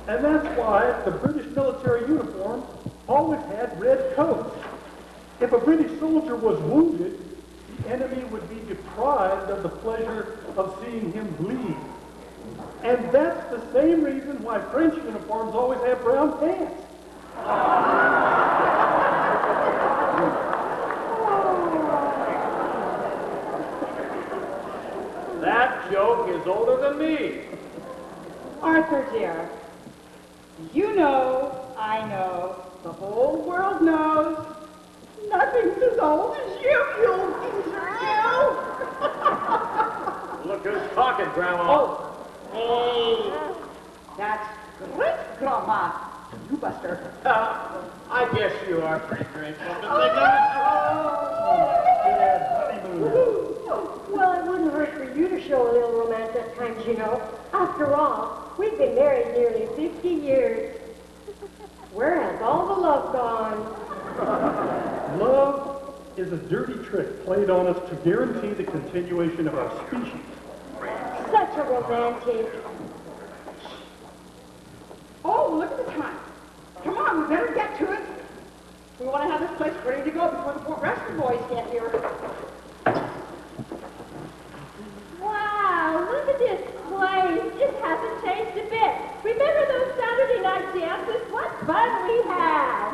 And that's why the British military uniform always had red coats. If a British soldier was wounded, the enemy would be deprived of the pleasure of seeing him bleed. And that's the same reason why French uniforms always have brown pants. That joke is older than me. Arthur, dear, you know, I know, the whole world knows, nothing's as old as you geezer, you! Look who's talking, Grandma. Oh, hey, that's great, Grandma. You, Buster. I guess you are pretty grateful to Well, it wouldn't hurt for you to show a little romance at times, you know. After all, we've been married nearly 50 years. Where has all the love gone? Love is a dirty trick played on us to guarantee the continuation of our species. Such a romantic. Oh, look at the time. Come on, we better get to it. We want to have this place ready to go before the rest of the boys get here. Wow, look at this place. It hasn't changed a bit. Remember those Saturday night dances? What fun we had.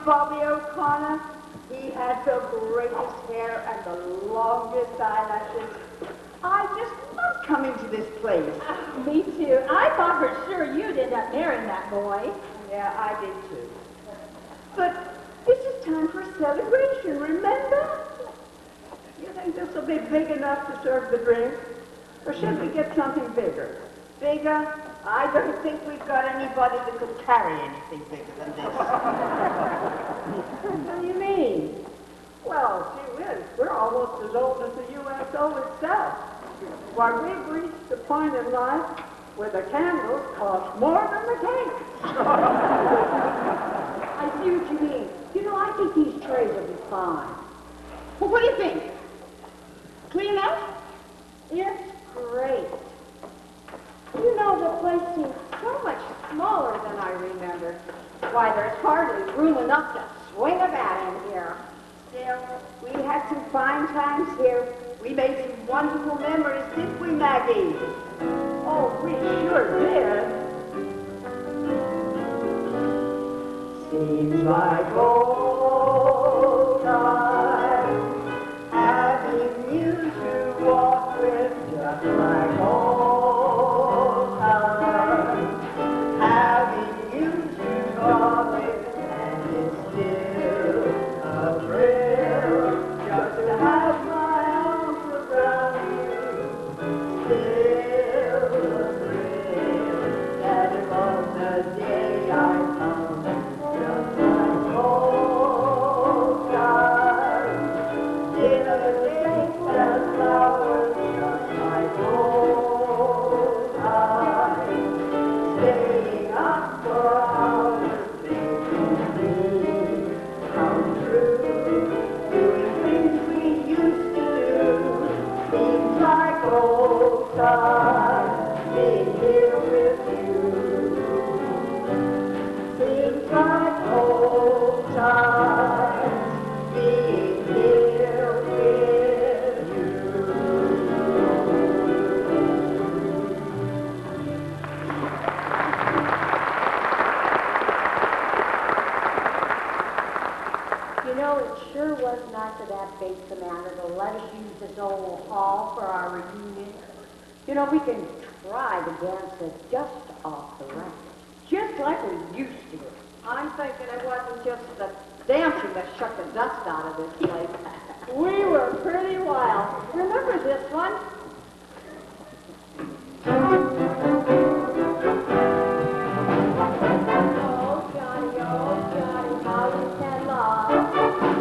Bobby O'Connor, he had the greatest hair and the longest eyelashes. I just love coming to this place. Me too. I thought for sure you'd end up marrying that boy. Yeah, I did too. But this is time for a celebration, remember? You think this will be big enough to serve the drink? Or should we get something bigger? Bigger? I don't think we've got anybody that could carry anything bigger than this. What do you mean? Well, gee whiz, we're almost as old as the USO itself. Why, we've reached the point in life where the candles cost more than the cake. I see what you mean. You know, I think these trays will be fine. Well, what do you think? Clean enough? It's great. You know, the place seems so much smaller than I remembered. Why, there's hardly room enough to swing a bat in here. Still, we had had some fine times here. We made some wonderful memories, didn't we, Maggie? Oh, we sure did. Seems like old times, having you to walk with, just like old times, having you to talk with, and it's still a thrill just to have my arms around you. Still a thrill that it was the day I found, just like old times. Still a days and flowers, just like old times. Staying up for hours, making dreams come true. Doing things we used to do. Seems like old times, being here with you. Seems like old times, being here with you. You know, it sure was nice of that base commander to let us use this old hall for our reunion. You know, we can try to dance it just off the record, just like we used to. I'm thinking it wasn't just the dancing that shook the dust out of this place. We were pretty wild. Remember this one? Oh, Johnny, how we can love.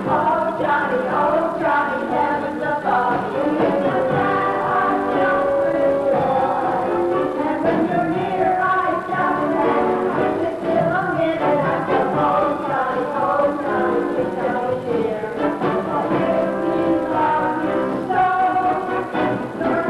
Oh, Johnny, heaven's above. You make my sad heart jump with joy. And when you're near, I jump and sit still a minute. I go, oh, Johnny, you tell me dear. I really love you so.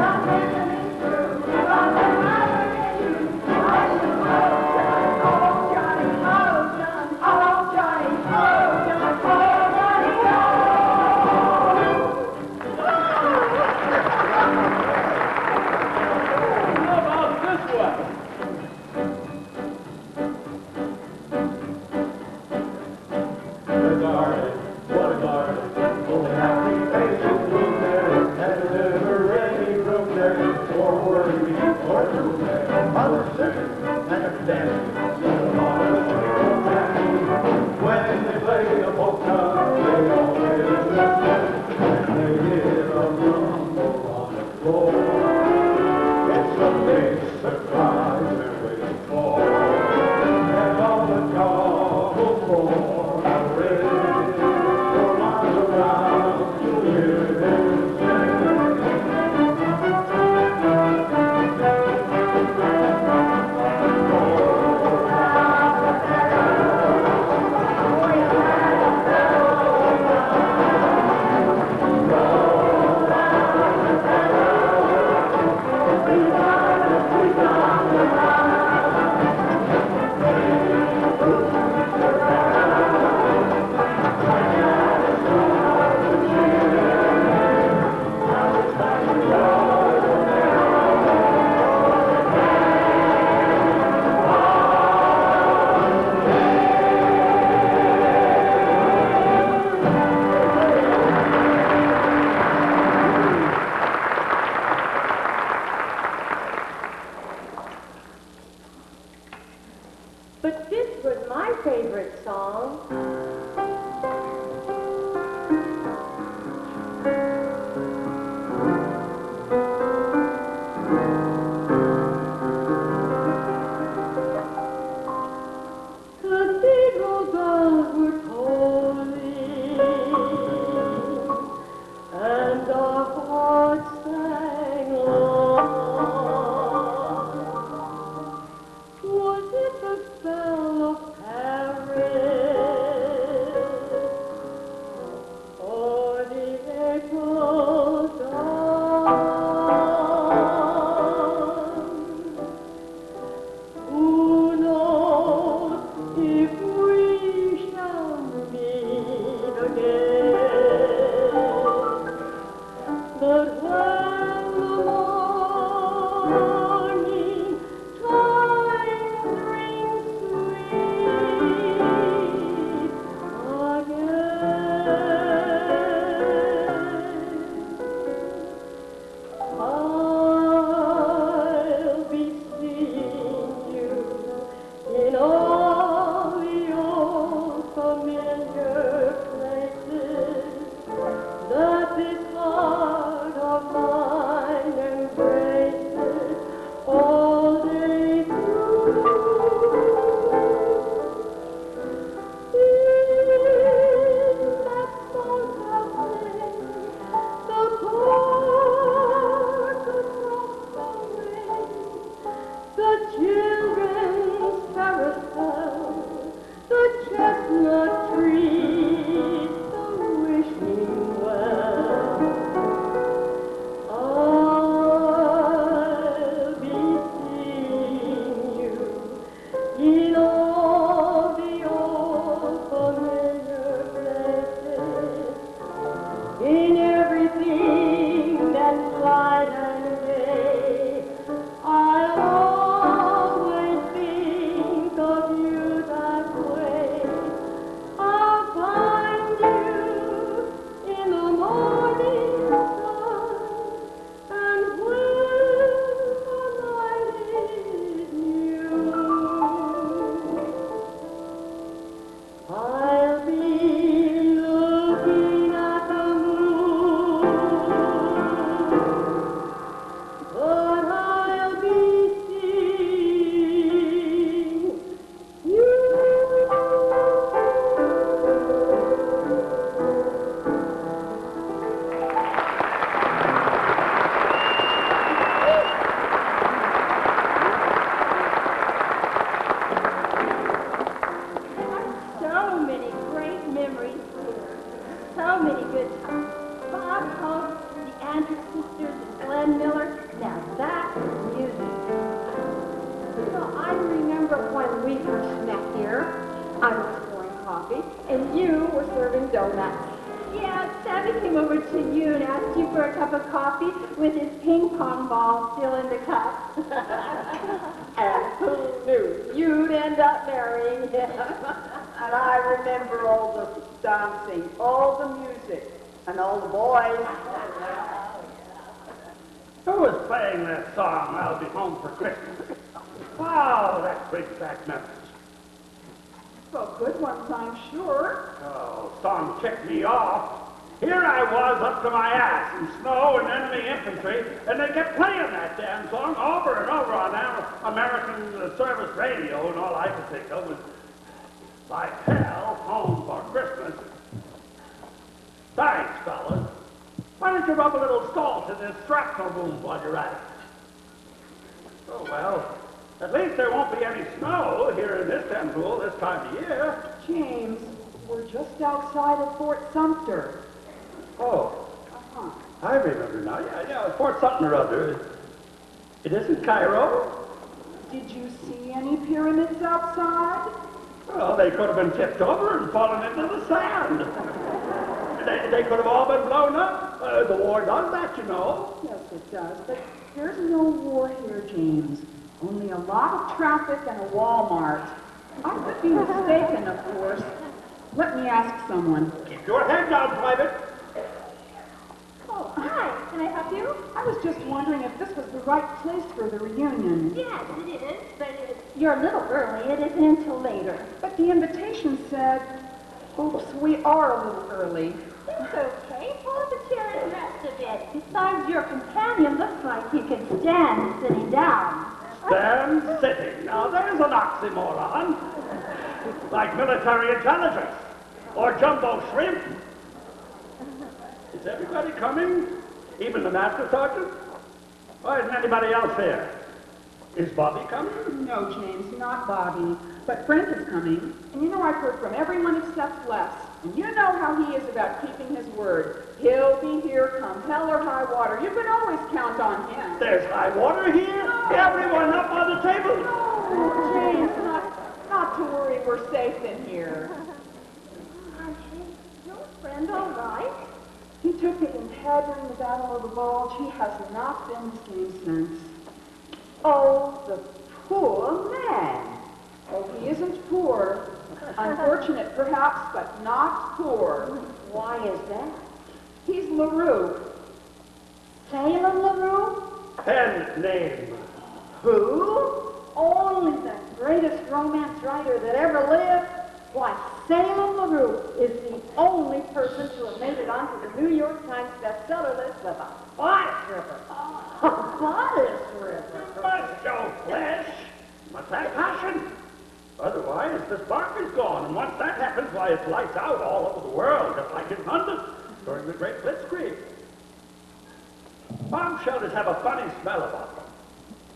everything that's light and gay. I'll always think of you that way. I'll find you in the morning sun, and when the night is new, I'll be looking at the moon, but I'll be seeing you. So many great memories here. So many good times. Bob Hope, the Andrews sisters, and Glenn Miller. Now that's music. You know, I remember when we first met here. I was pouring coffee, and you were serving donuts. Yeah, Sammy came over to you and asked you for a cup of coffee with his ping pong ball still in the cup. And who knew you'd end up marrying him? And I remember all the dancing, all the music, and all the boys. Who was playing that song, I'll Be Home for Christmas? Wow, that brings back memories. Well, good ones, I'm sure. Oh, song ticked me off. Here I was up to my ass in snow and enemy infantry, and they kept playing that damn song over and over on American service radio, and all I could think of was, like hell, home for Christmas. Thanks, fellas. Why don't you rub a little salt in this shrapnel wound while you're at it? Oh, well, at least there won't be any snow here in this temple this time of year. James, we're just outside of Fort Sumter. Oh, I remember now. Yeah, Fort something or other. It isn't Cairo? Did you see any pyramids outside? Well, they could have been tipped over and fallen into the sand. They could have all been blown up. The war does that, you know. Yes, it does, but there's no war here, James. Only a lot of traffic and a Walmart. I could be mistaken, of course. Let me ask someone. Keep your head down, Private. Oh, hi. Can I help you? I was just wondering if this was the right place for the reunion. Yes, it is, but you're a little early. It isn't until later. But the invitation said, oops, we are a little early. It's okay. Pull up a chair and rest a bit. Besides, your companion looks like he can stand sitting down. Stand sitting. Now, there's an oxymoron. Like military intelligence. Or jumbo shrimp. Is everybody coming? Even the master sergeant? Why isn't anybody else here? Is Bobby coming? No, James, not Bobby. But Frank is coming. And you know I've heard from everyone except Les. And you know how he is about keeping his word. He'll be here come hell or high water. You can always count on him. There's high water here. Everyone up on the table. Oh, James, not to worry. We're safe in here. Is your friend all right? He took it in head during the Battle of the Bulge. He has not been the same since. Oh, the poor man. Oh, he isn't poor. Unfortunate, perhaps, but not poor. Why is that? He's LaRue. Salem LaRue? Pen name. Who? Only the greatest romance writer that ever lived. Why, Salem LaRue is the only person to have made it onto the New York Times bestseller list with a bodice ripper. A bodice ripper? Must show flesh. Must have passion. Otherwise, the spark is gone, and once that happens, why, it's lights out all over the world, just like in London during the Great Blitzkrieg. Bomb shelters have a funny smell about them.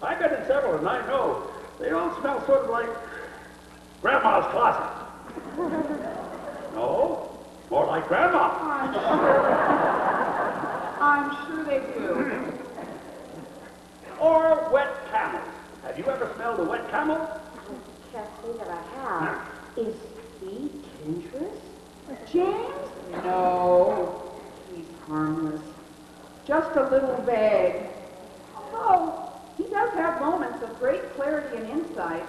I've been in several, and I know they all smell sort of like Grandma's closet. No, more like Grandma. I'm sure they do. Or wet camels. Have you ever smelled a wet camel? Can't say that I have. Is he dangerous? James? No, he's harmless. just a little vague. Oh, he does have moments of great clarity and insight,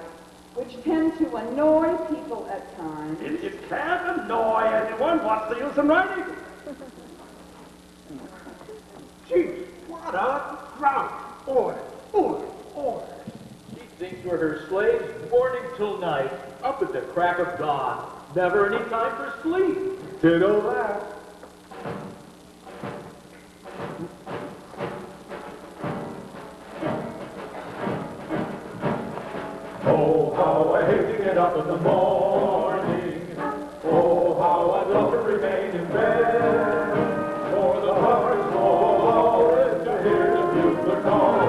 which tend to annoy people at times. It can't annoy anyone. What's the use in writing? Jeez, what a drought. Order, order, order. She thinks we're her slaves morning till night, up at the crack of dawn. Never any time for sleep. Ditto that. Oh, how I hate to get up in the morning. Oh, how I'd love to remain in bed. For the heart's goal is to hear the bugle call.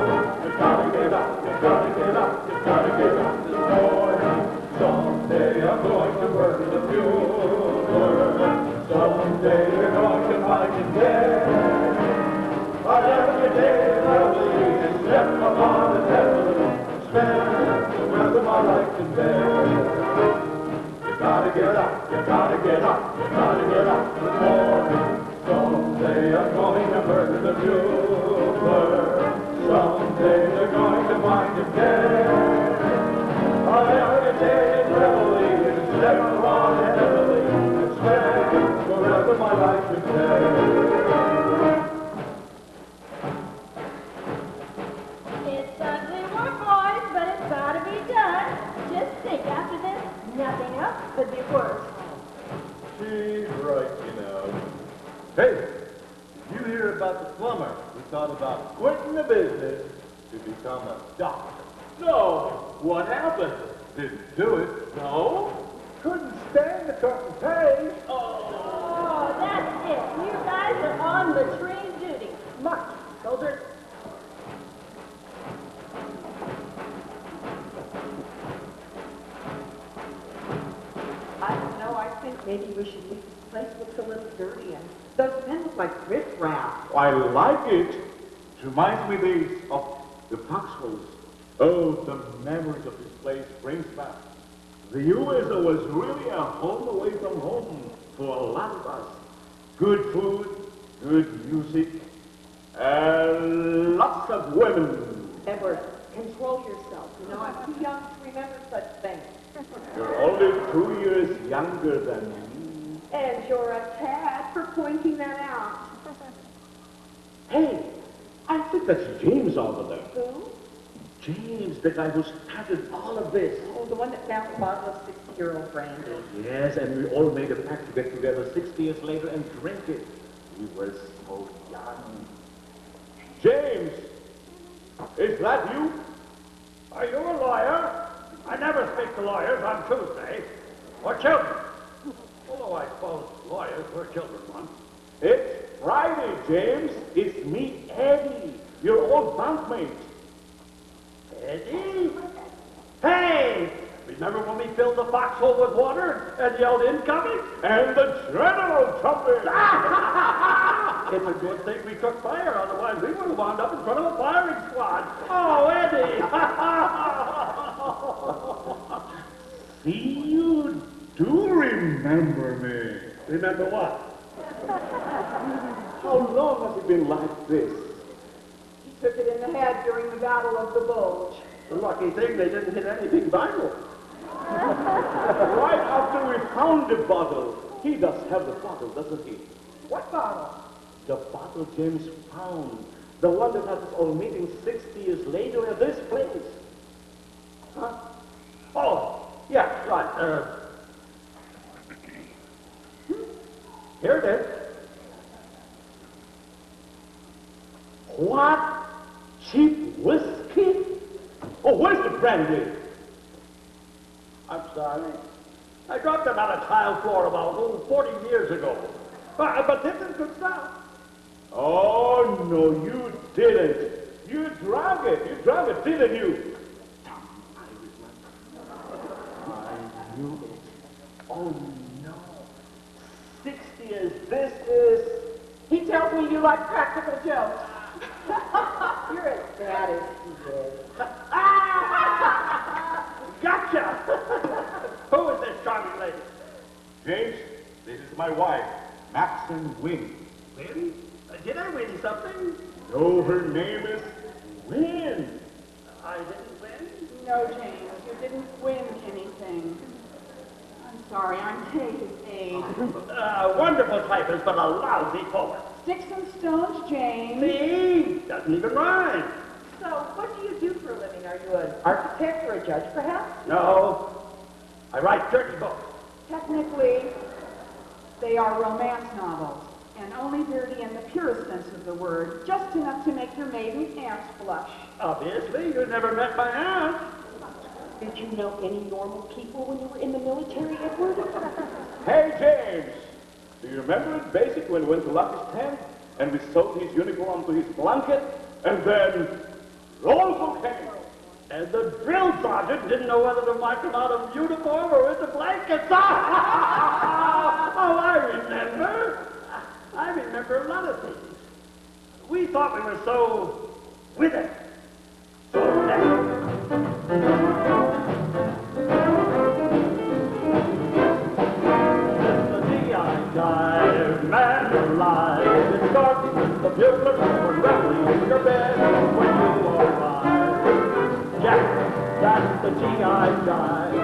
You gotta get up, you gotta get up, you gotta get up this morning. Someday I'm going to work in the bugle. Someday you're going to find him there. But every day lovely, step upon the devil, spend the rest of my life in bed. You gotta get up, you gotta get up, you gotta get up in the morning. Someday I'm going to murder the bugler. Someday they're going to find him dead. But every day in reveille, step upon the heavily, and spend the rest of my life in bed. It's ugly work, boys, but it's gotta be done. Just think, after this, nothing else could be worse. She's right, you know. Hey, did you hear about the plumber who thought about quitting the business to become a doctor? No, what happened? Didn't do it. No? Couldn't stand the cut and pay. Oh, that's it. You guys are on latrine duty. March, soldiers. I don't know, I think maybe we should leave this place. Looks a little dirty, and those men look like riffraff. I like it. It reminds me of the foxholes. Oh, the memories of this place brings back. The USA was really a home away from home for a lot of us. Good food, good music, and lots of women. Edward, control yourself. You know, I'm too young to remember such things. You're only 2 years younger than me. And you're a tad for pointing that out. Hey, I think that's James over there. Who? James, the guy who started all of this. Oh, the one that found the bottle of 60-year-old brandy. Yes, and we all made a pact to get together 60 years later and drink it. We were so young. James, is that you? Are you a lawyer? I never speak to lawyers on Tuesday. Or children. Although I suppose lawyers were children once. It's Friday, James. It's me, Eddie, your old bunkmate. Eddie? Hey! Remember when we filled the foxhole with water and yelled incoming? And the general trumpet. It's a good thing we took fire, otherwise we would have wound up in front of a firing squad. Oh, Eddie! See, you do remember me. Remember what? How long has it been like this? He took it in the head during the Battle of the Bulge. The lucky thing they didn't hit anything vital. Right after we found the bottle. He does have the bottle, doesn't he? What bottle? The bottle James found. The one that had us all meeting 60 years later at this place. Huh? Oh, yeah, right. Here it is. What? Cheap whiskey? Oh, where's the brandy? I'm sorry. I dropped it on a tile floor about 40 years ago. But this is good stuff. Oh, no, you didn't. You drank it. You drank it, didn't you? I remember. I knew it. Oh, no. 60 years. This is... He tells me you like practical jokes. You're as bad as he is. Gotcha! Who is this charming lady? James, this is my wife, Maxine Wing. Really? Did I win something? No, her name is Win. I didn't win. No, James, you didn't win anything. I'm sorry, I'm taking aid. Wonderful typist, but a lousy poet. Sticks and stones, James. See? Doesn't even rhyme. So, what do you do for a living? Are you an architect or a judge, perhaps? No. I write dirty books. Technically, they are romance novels, and only dirty in the purest sense of the word, just enough to make your maiden aunts blush. Obviously, you never met my aunt. Did you know any normal people when you were in the military, Edward? Hey, James. Do you remember in basic when we went to Lucky's tent and we sewed his uniform to his blanket and then roll came? And the drill sergeant didn't know whether to mark him out of uniform or into blankets. Oh, I remember. I remember a lot of things. We thought we were so with it. So next. Man alive, it's dark with the bugler and reveling in your bed when you arrive. Jack, that's the G.I. Jive.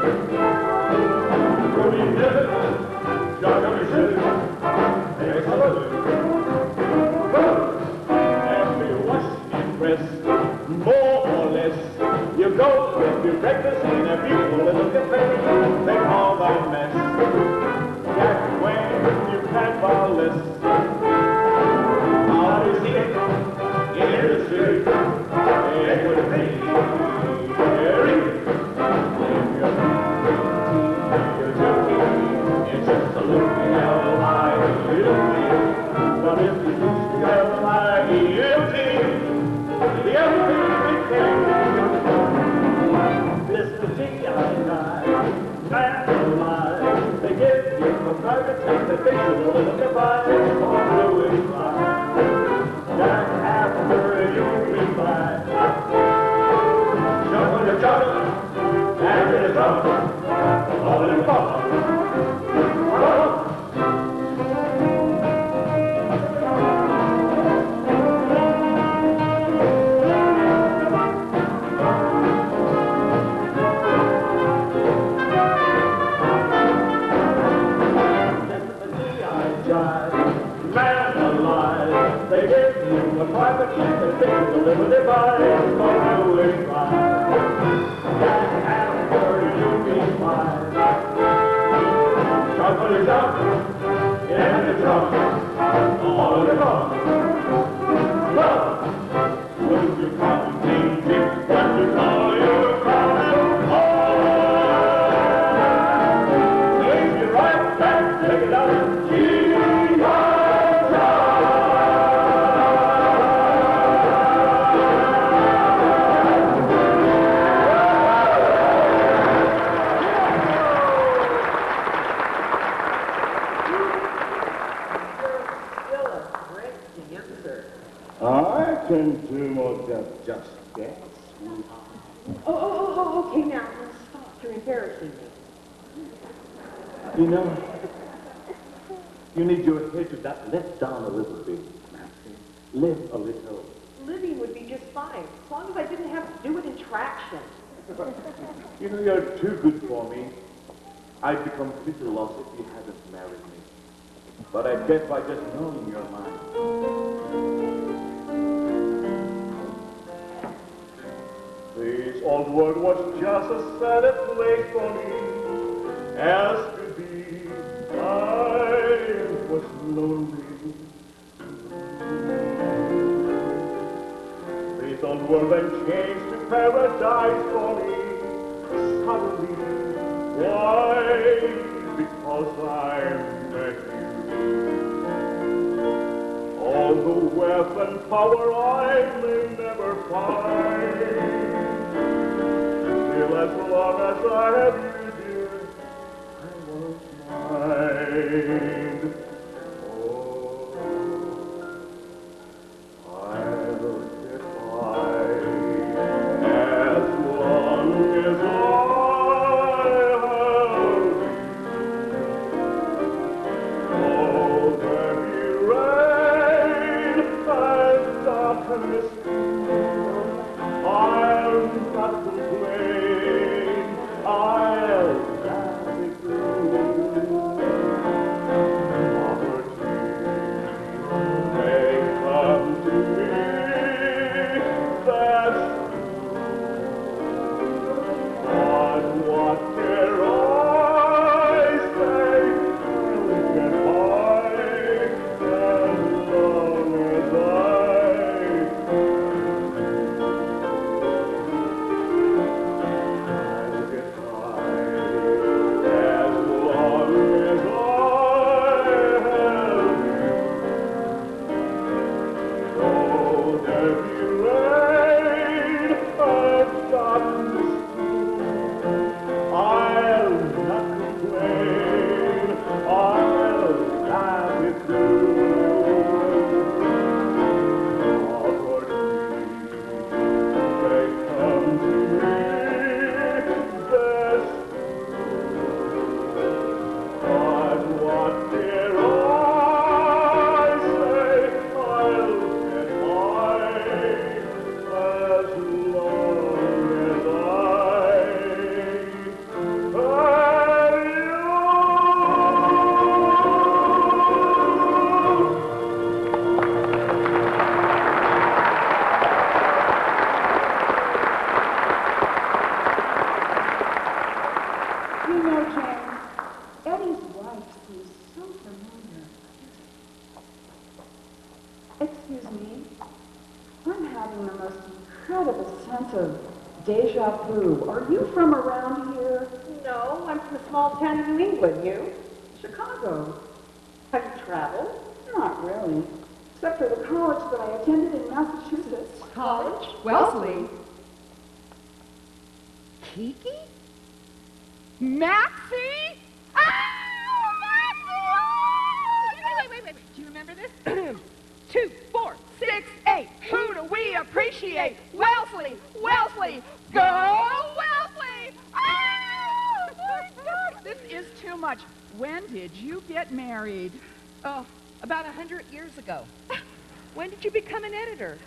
Johnny did it. Johnny did it. Excellent. Every wash and press, more or less. You go with your breakfast in a beautiful little cafe. They call that mess. Jack Wayne, you can't bow less. How do you see it? In the street, it would be very. If you're joking, it's just a little L-I-E-L-T. But if you use the L-I-E-L-T, the L-T became Mr. G.I. man alive. They give you a private jet, they fix you a little device for doing fine. Jack, after you've been by, jump on your jump, and it is up, all in the ball. they give you a private jet, they fix you a little device for doing fine. Jack, after you've been fine. Jump on your jump, and the drum, all in the ball. Love, will you come, Daisy, when you call your crowd? Take you right back, take it out, I can do more than just that, sweetheart. Okay, now, stop. You're embarrassing me. You know, you need your head to let down a little bit, Nancy. Live a little. Living would be just fine, as long as I didn't have to do it in traction. You know, you're too good for me. I'd be completely lost if you hadn't married me. But I guess by just knowing your mind. This old world was just a sad place for me, as could be. I was lonely. This old world then changed to paradise for me, suddenly. Why? Because I met you. All the wealth and power I may never find. Still, as long as I have you, dear, I won't mind. Oh, I'll get by as long as I have you. Oh, there be rain I'll not complain. I'll laugh it through. Opportunity may come to me. That's but what care I say? I'll get by as long as I'll get by as long as I have you. Oh, heavy rain, I've got this too. I'll not complain. I'll laugh it through. Opportunity may come to me. Best, but what dare I say? I'll get by as long as You know, James, Eddie's wife seems so familiar. Excuse me. I'm having the most incredible sense of deja vu. Are you from around here? No, I'm from a small town in New England. You? Chicago. Have you traveled? Not really. Except for the college that I attended in Massachusetts. College? Wellesley. Kiki? Maxie? Oh, Maxie! Wait. Do you remember this? 2, 4, 6, 8. Who do we appreciate? Wellesley! Go Wellesley! Oh, my God! This is too much. When did you get married? Oh, about 100 years ago. When did you become an editor?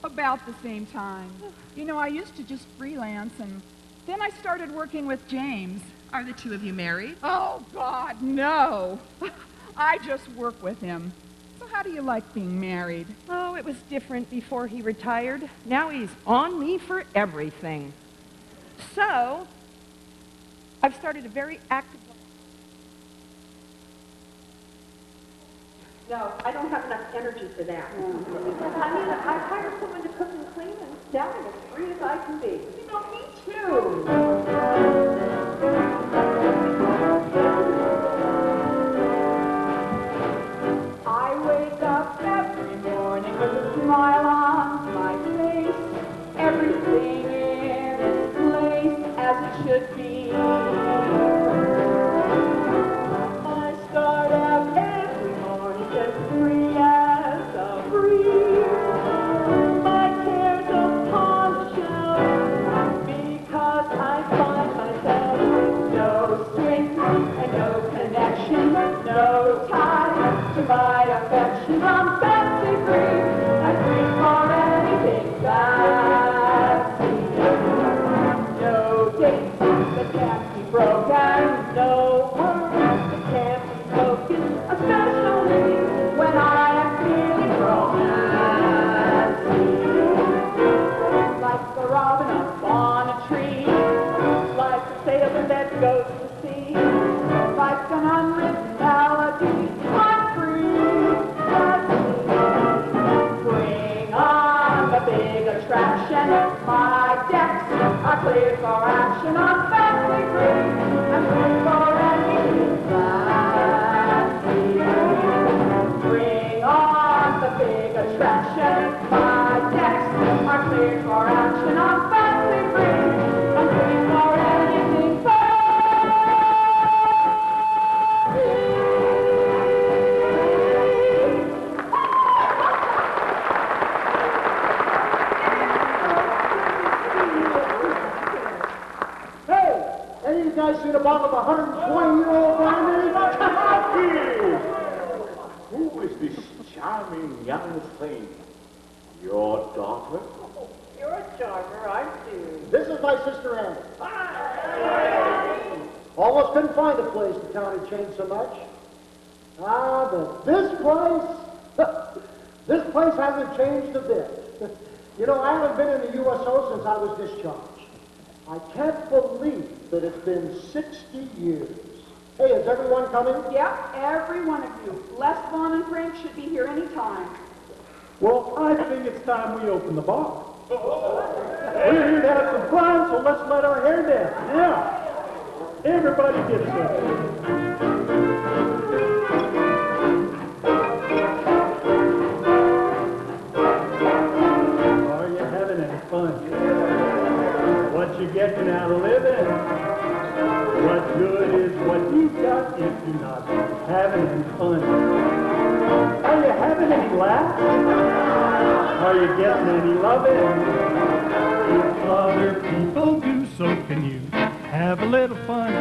About the same time. You know, I used to just freelance, and then I started working with James. Are the two of you married? Oh, God, no. I just work with him. So how do you like being married? Oh, it was different before he retired. Now he's on me for everything. So, I've started a very active... No, I don't have enough energy for that. I mean, I hired someone to cook and clean, and now I'm as free as I can be. You know, me too. I wake up every morning with a smile on my face. Everything in its place as it should be. I start out every morning as free as a breeze. My cares upon the shelf because I find myself with no strings and no connection, no tie to my affection. I'm fancy free and free for anything fancy. No dates that can't be broken, no words that can't be spoken, especially when I am feeling romantic. Like the robin up on a tree, like the sailor that goes to sea, like an unwritten melody. I'm free, that's me. Bring on the big attraction. My decks are cleared for action. I'm fancy free and free for anything fancy. Bring on the big attraction. My decks are cleared for action. I'm fancy free and free for anything Hey, any of you guys seen a bottle of 120-year-old brandy? Who is this charming young thing? Your daughter? You're a charmer, aren't you? This is my sister Anne. Almost couldn't find a place the town had changed so much. But this place hasn't changed a bit. You know, I haven't been in the USO since I was discharged. I can't believe that it's been 60 years. Hey, is everyone coming? Yep, every one of you. Les, Vaughn, and Frank should be here any time. Well, I think it's time we open the bar. We're here to have some fun, so let's let our hair down. Yeah. Everybody get some. Are you having any fun? What you getting out of living? What good is what you've got if you're not having any fun? Are you having any laughs? Are you getting any loving? If other people do, so can you have a little fun.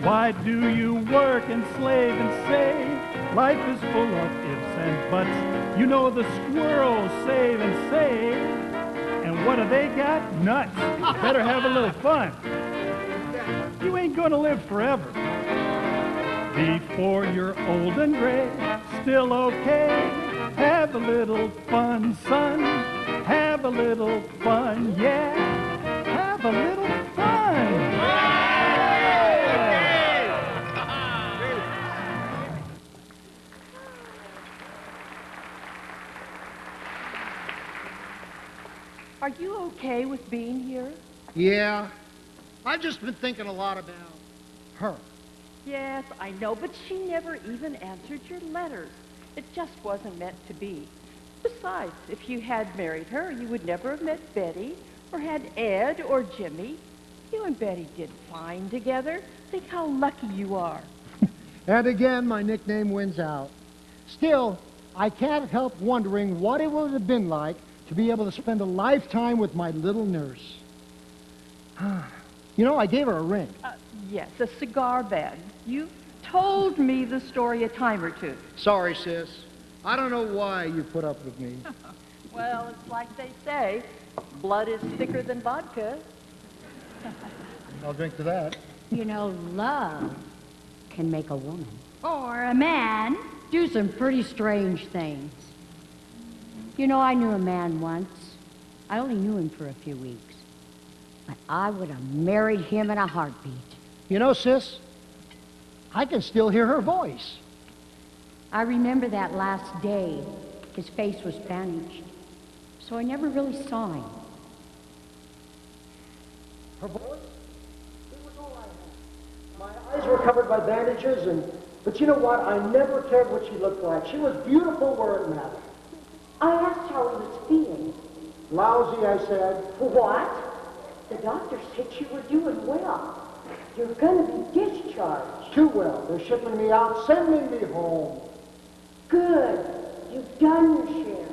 Why do you work and slave and save? Life is full of ifs and buts. You know the squirrels save and save. And what do they got? Nuts. Better have a little fun. You ain't gonna live forever. Before you're old and gray, still okay. Have a little fun, son. Have a little fun, yeah. Have a little fun. Are you okay with being here? Yeah. I've just been thinking a lot about her. Yes, I know, but she never even answered your letters. It just wasn't meant to be. Besides, if you had married her, you would never have met Betty, or had Ed, or Jimmy. You and Betty did fine together. Think how lucky you are. And again, my nickname wins out. Still, I can't help wondering what it would have been like to be able to spend a lifetime with my little nurse. You know, I gave her a ring. Yes, a cigar bag. You told me the story a time or two. Sorry, sis. I don't know why you put up with me. Well, it's like they say, blood is thicker than vodka. I'll drink to that. You know, love can make a woman or a man do some pretty strange things. You know, I knew a man once. I only knew him for a few weeks. But I would have married him in a heartbeat. You know, sis, I can still hear her voice. I remember that last day. His face was bandaged, so I never really saw him. Her voice? It was all I had. My eyes were covered by bandages, but you know what? I never cared what she looked like. She was beautiful where it mattered. I asked how he was feeling. Lousy, I said. What? The doctor said you were doing well. You're going to be discharged. Too well. They're shipping me out, sending me home. Good. You've done your share.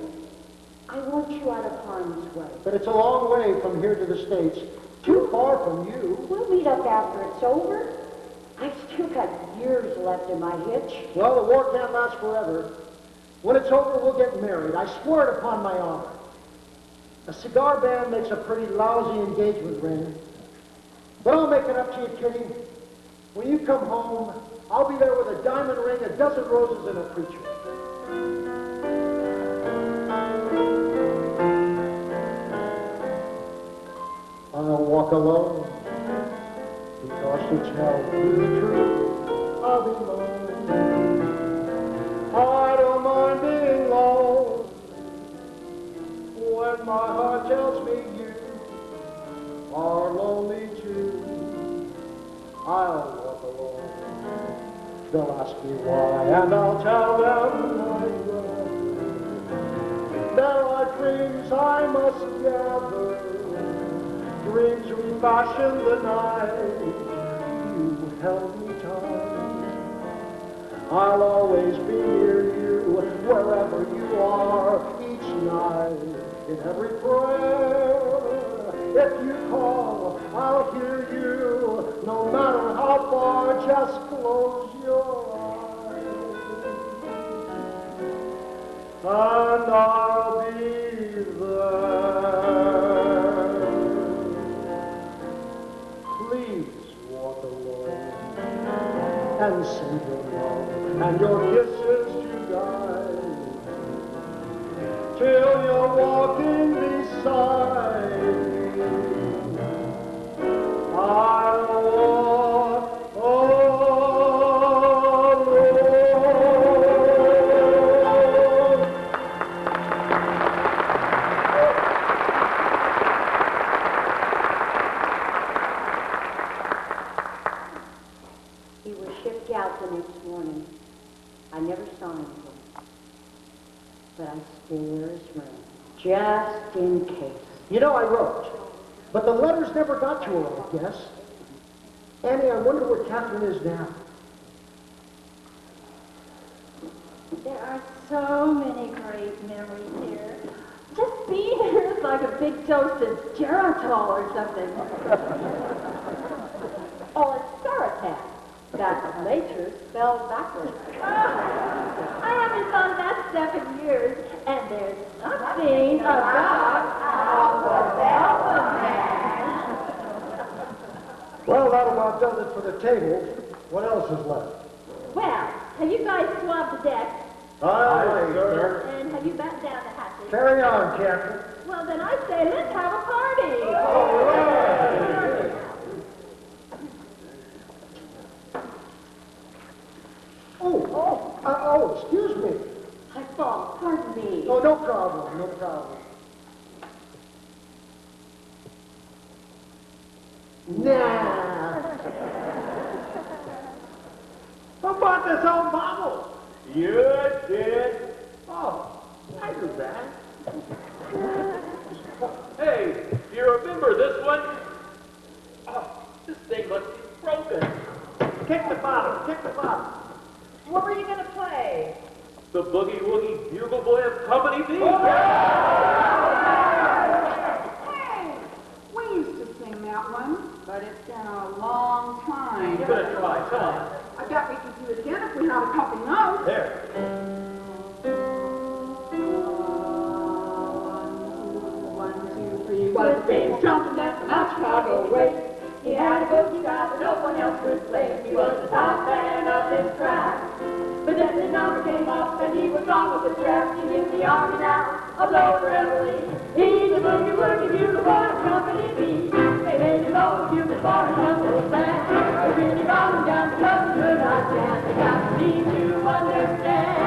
I want you out of harm's way. But it's a long way from here to the States. Too far from you. We'll meet up after it's over. I've still got years left in my hitch. Well, the war can't last forever. When it's over, we'll get married. I swear it upon my honor. A cigar band makes a pretty lousy engagement ring. But I'll make it up to you, Kitty. When you come home, I'll be there with a diamond ring, a dozen roses, and a preacher. I'll walk alone, because to tell you the truth, I'll be alone. I don't mind being alone when my heart tells me you are lonely too. I'll walk alone. They'll ask me why, and I'll tell them my brother. There are dreams I must gather, dreams refashioned the night you held me tight. I'll always be near you, wherever you are, each night, in every prayer. If you call, I'll hear you, no matter how far, just close your eyes. And I'll be and your kisses to guide, till you're walking beside me. I'll walk alone. He was shipped out the next morning. I never saw him again. But I still his ring, just in case. You know, I wrote, but the letters never got to her, I guess. Annie, I wonder where Catherine is now. There are so many great memories here. Just being here is like a big toast of geritol or something. Oh, it's Saratat. That's nature spelled backwards. I haven't thought that stuff in years, and there's nothing about Well, that about does it for the table. What else is left? Well, have you guys swabbed the deck? Aye, sir. And have you battened down the hatches? Carry on, Captain. Well, then I say let's have a party. All right. Oh, excuse me. I fall, pardon me. Oh, no problem, no problem. Nah. Who bought this old bottle? You did. Oh, I do that. Hey, do you remember this one? Oh, this thing must be broken. Kick the bottom, kick the bottom. What were you going to play? The Boogie Woogie Bugle Boy of Company B. Hey, we used to sing that one, but it's been a long time. Give it a try, come on. I bet we could do it again if we had a couple notes. There. 1, 2, 3, was baby jumping down from Chicago way. He had a boogie that no one else could play. He was the top man of his track. But then the number came up and he was gone with the strap. He's in the army now of Lower Reveille. He's a boogie woogie bugle boy of Company B. They made him over bugle for his uncle's band. They really brought him down to love the good I can. They got to need to understand.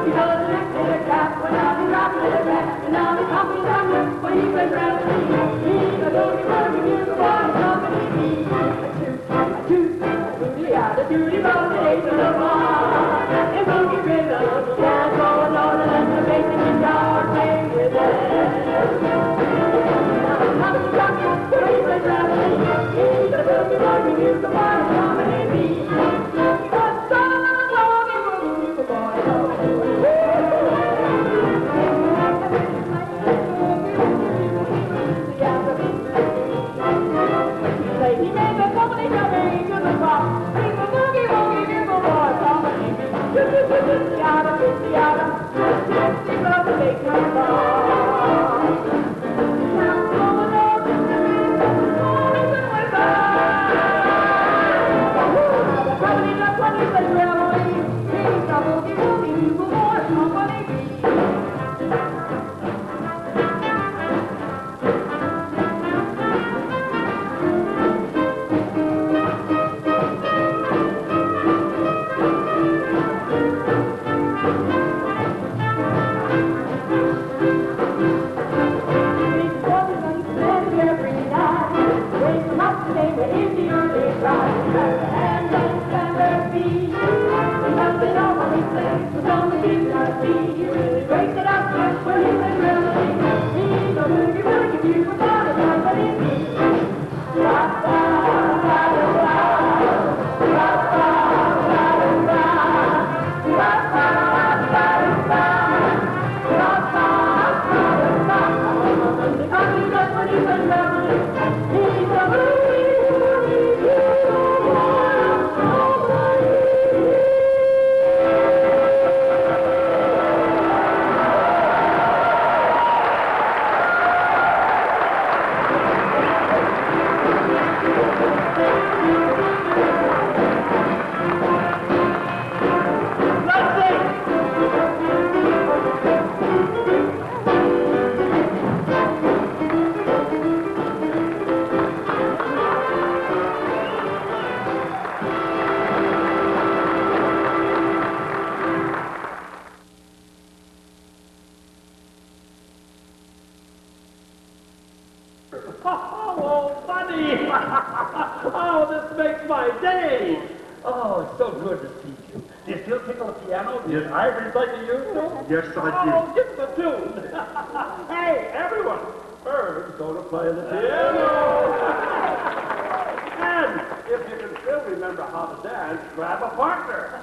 He was an excellent cap when I was dropping in the back. And now the company's after when he plays Reveille. He's a boogie woogie bugle boy of Company B. A toot, booty-out, a duty roll, the days of the bar. And boogie rhythm, dance all alone, and the bass and guitar play with it. Now the company's after when he plays Reveille. He's a boogie woogie bugle boy of Company B. But some boogie woogie bugle boy of Company B. He made the company coming to the top. He's a boogie woogie bugle boy of Company B. Yada, yada, he loves the big number. Now, come on, Lord, listen with us. Oh, Bunny! Oh, this makes my day! Oh, it's so good to see you. Do you still tickle the piano? Did Ivory like to use them? Yes, I do. Oh, give the tune. Hey, everyone! Bird's going to play the piano. And if you can still remember how to dance, grab a partner.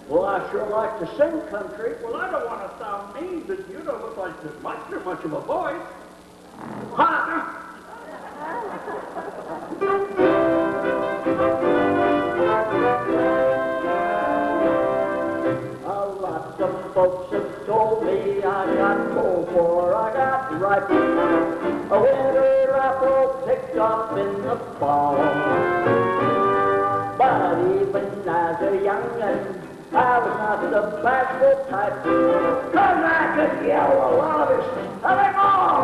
Well, I sure like to sing country. Well, I don't want to sound mean, but you don't look like you're much of a voice. Ha! Lots of folks have told me I got cold for I got ripe. A winter apple picked up in the fall. But even as a young'un, I was not the bashful type. 'Cause I could yell the loudest of them all.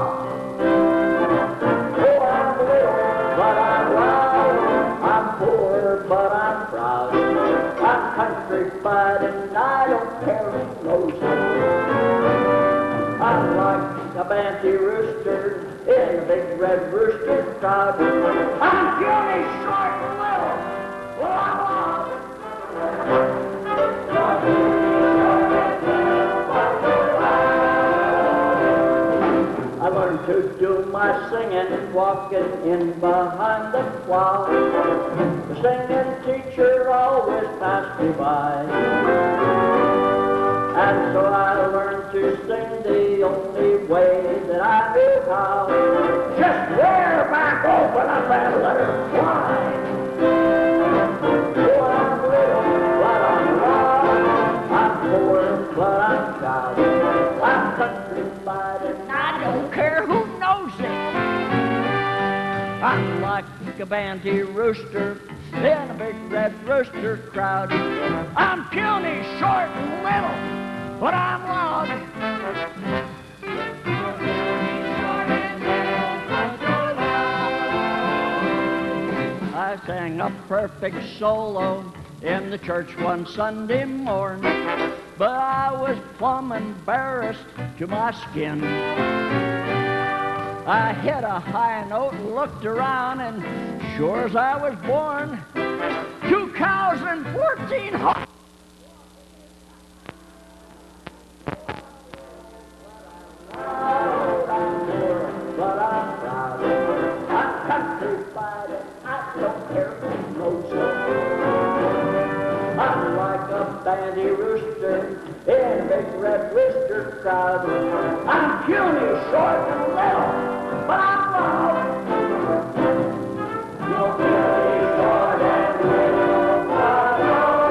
Oh, I'm little, but I'm loud. I'm poor, but I'm proud. I'm countrified and I don't care who knows it. I'm like a banty rooster in the big red rooster crowd. I'm puny, short, and little. Well, I'm lost. I learned to do my singing, walking in behind the cloud. The singing teacher always passed me by. And so I learned to sing the only way that I knew how. Just rear back, open up and let her fly. Oh, I'm little, but I'm loud. I'm poor, but I'm proud. I'm countrified and I don't care who knows it. I'm like a banty rooster in a big red rooster crowd. I'm puny, short, and little, but I'm loud. I sang a perfect solo in the church one Sunday morn, but I was plumb embarrassed to my skin. I hit a high note and looked around, and sure as I was born, 2 cows and 14 hogs. But I'm proud. I'm countrified and I don't care who knows it. I'm like a banty rooster in a big red rooster crowd. I'm puny, short, and little, but I'm loud. You're puny, short, and little, but I'm loud.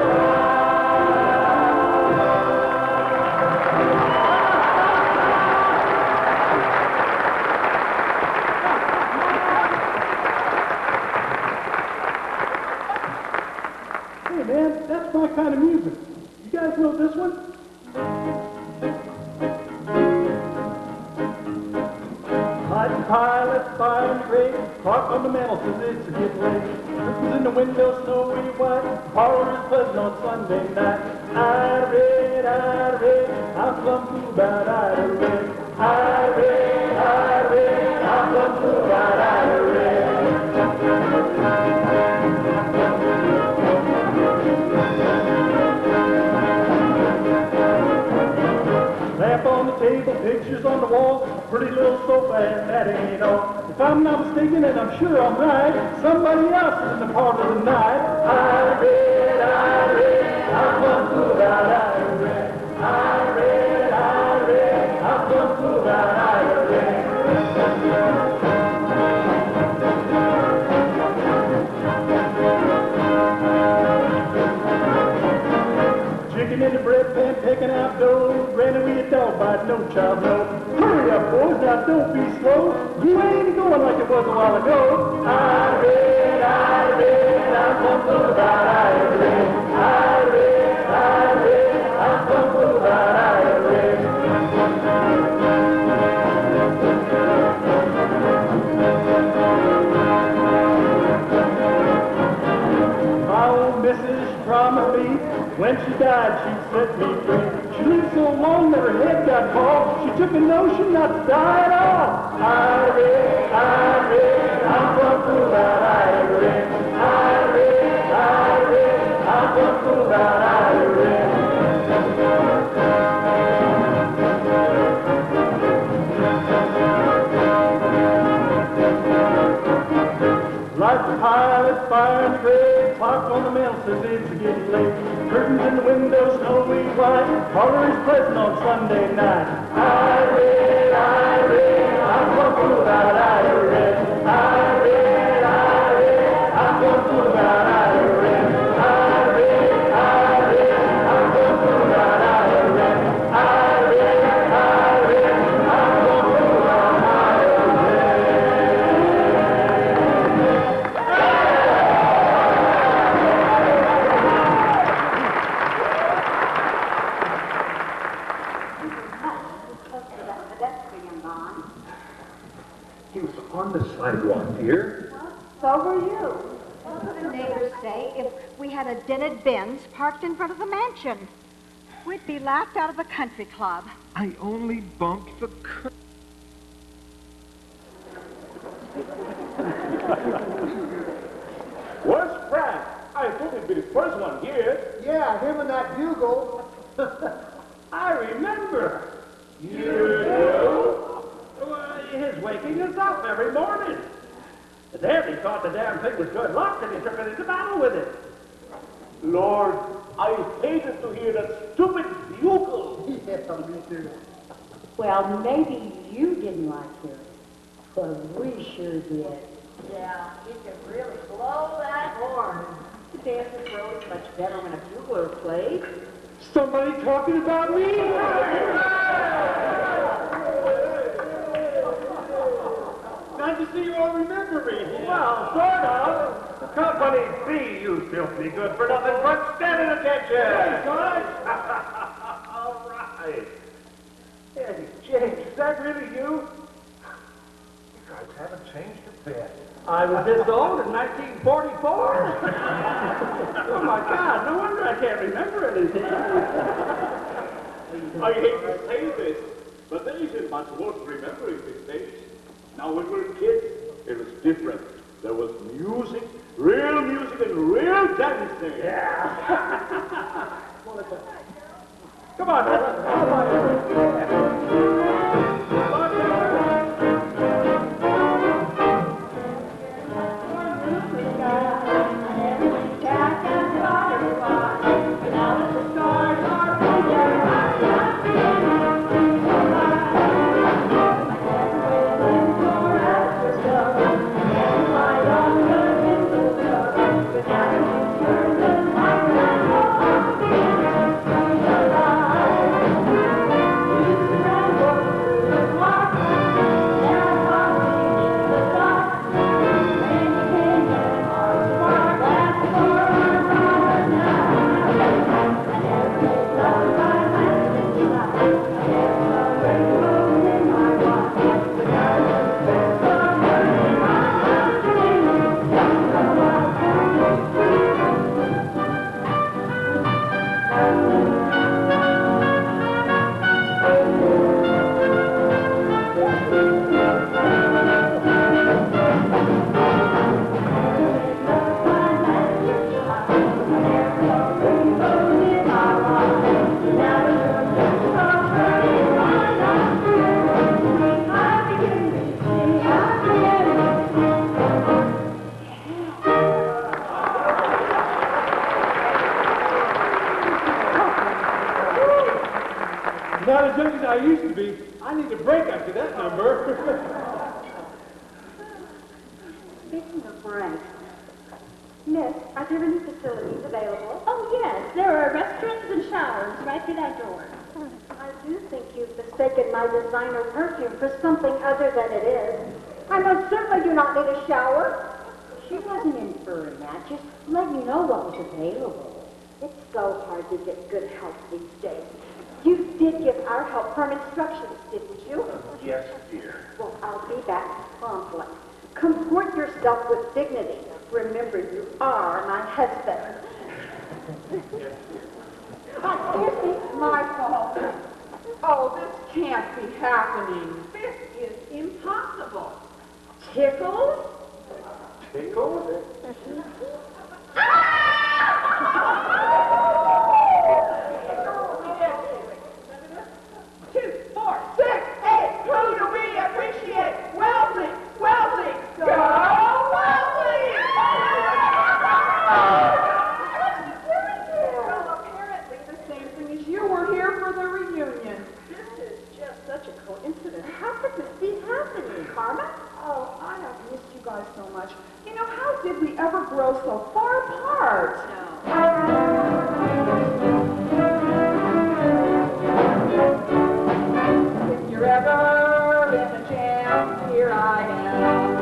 Hey, man, that's my kind of music. You guys know this one? Pilot, fire and great, park on the mantle since it's a getting late. Curtains in the window, snowy white, parlor is buzzing on Sunday night. I read, I'm plumb fool about I read. I read, I'm plumb fool about I read. Lamp on the table, pictures on the wall, pretty little sofa, and that ain't all. If I'm not mistaken, and I'm sure I'm right, somebody else is in the parlor tonight. I read, I'm plumb fool about I read. I read, I'm plumb fool about I read. Chicken in the bread pan, picking out dough, granny with a dog bite, no child no. Hurry up, boys, now don't be slow. You ain't going like it was a while ago. I read, I'm plumb fool about I read. I read, I'm plumb fool about I read. My old Mrs. promised me when she died she'd set me free. She lived so long that her head got bald. She took a notion not to die at all. I read, I'm plumb fool about I read. I read, I'm plumb fool about I read. Like the pilot, fire and gray, clock on the mantel says it's getting late. Curtains in the window, snowy white, parlor is pleasant on Sunday night. I read, I'm plumb fool about I read. I read, I'm plumb fool about I read. I read, I'm plumb fool about I read. I read, I'm plumb fool about I read. He was on the sidewalk, dear. So were you. What would the neighbors say if we had a dented Benz parked in front of the mansion? We'd be laughed out of the country club. I only bumped the curb. Where's Frank? I thought he'd be the first one here. Yeah, him and that bugle. I remember. You do? Well, his waking us up every morning. Then he thought the damn thing was good luck and he took it into battle with it. Lord, I hated to hear that stupid bugle. Yeah, me too. Well, maybe you didn't like hearing it, but we sure did. Yeah, he can really blow that horn. The dances were always much better when a bugler played. Somebody talking about me? Nice to see you all remember me. Well, sort of. Company B, you filthy good for nothing but standing attention. Hey, George. All right. Hey, James, is that really you? You guys haven't changed a bit. I was this old in 1944. Oh, my God, no wonder I can't remember anything. I hate to say this, but there isn't much worth remembering these days. Now, when we were kids, it was different. There was music, and real dancing. Yeah. Come on, fellas. Come on. Not as young as I used to be. I need a break after that number. Speaking of breaks, Miss, are there any facilities available? Oh, yes, there are restrooms and showers right through that door. I do think you've mistaken my designer perfume for something other than it is. I most certainly do not need a shower. She wasn't inferring that, just letting you know what was available. It's so hard to get good help these days. You did give our help firm instructions, didn't you? Yes, dear. Well, I'll be back promptly. Comport yourself with dignity. Remember, you are my husband. Excuse me, my fault. Oh, this can't be happening. This is impossible. Tickled? Tickled? 2, 4, 6, 8. Who do we appreciate? Wellesley! Wellesley! Go Wellesley! Well, apparently the same thing as you were here for the reunion. This is just such a coincidence. How could this be happening, Karma? Oh, I have missed you guys so much. You know, how did we ever grow so far apart? If you're ever in a jam, here I am.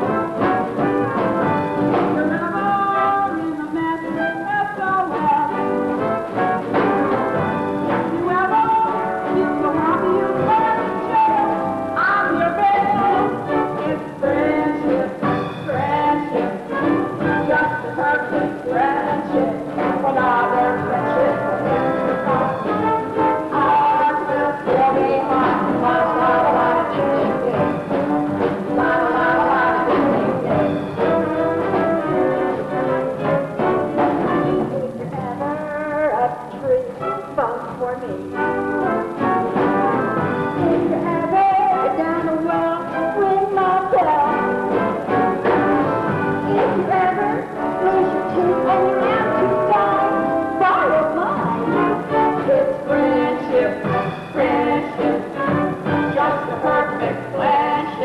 If you're ever in a mess, SOS. If you ever feel so happy you can't jail, I'm your best. It's friendship, just the perfect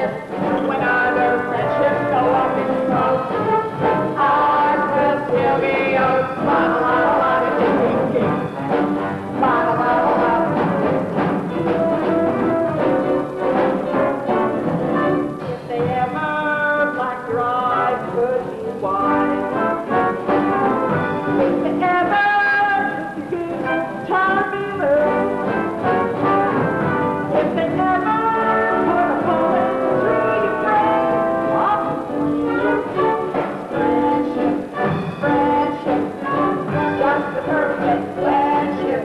friendship, when other friendships go up in smoke, ours will still be yours. La-la-la-la-la-ding-ding-ding. La-la-la-la-la. If they ever black your eyes, could be wise. If they ever took you good, time be low. If they ever put a bullet through your brain, friendship, friendship, just the perfect friendship.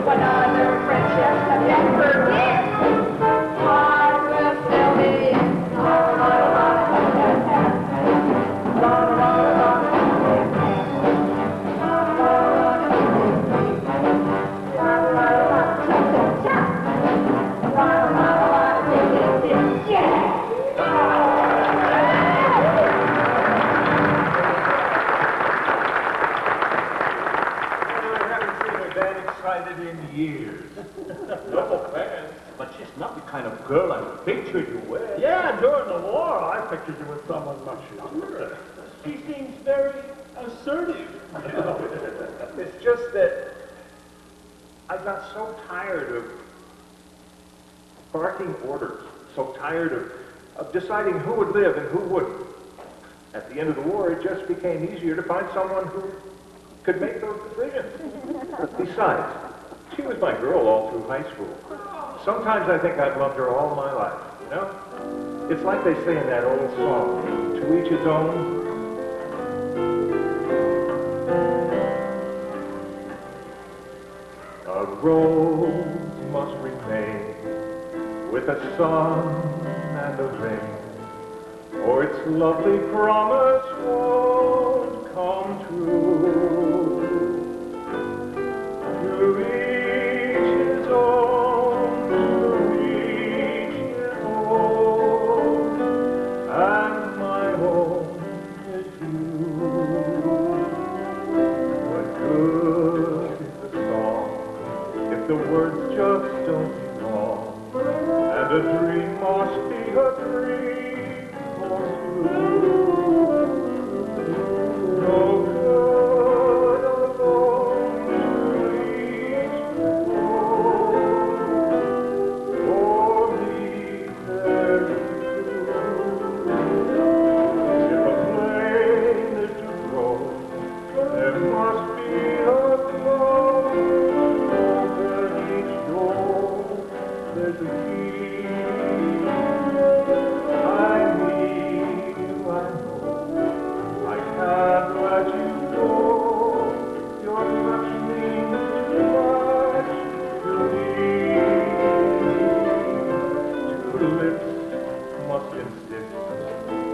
When other friendships have been forget, ours will still be in. I haven't seen her that excited in years. No offense, but she's not the kind of girl I pictured you with. Yeah, during the war, I pictured you with someone much younger. She seems very assertive. It's just that I got so tired of barking orders, so tired of deciding who would live and who wouldn't. At the end of the war, it just became easier to find someone who could make those decisions. Besides, she was my girl all through high school. Sometimes I think I've loved her all my life, you know? It's like they say in that old song, to each his own. A rose must remain with a sun and a rain, or its lovely promise won't come true. To each his own, to each his own, and my own is you. What good is the song if the words just don't belong, and a dream must be a dream for two. No good alone to each his own, for me there is you. If a flame is to grow, there must be a glow. Over each door there's a key. I need you, I know. I can't let you go. Your touch means too much to me. Two lips must insist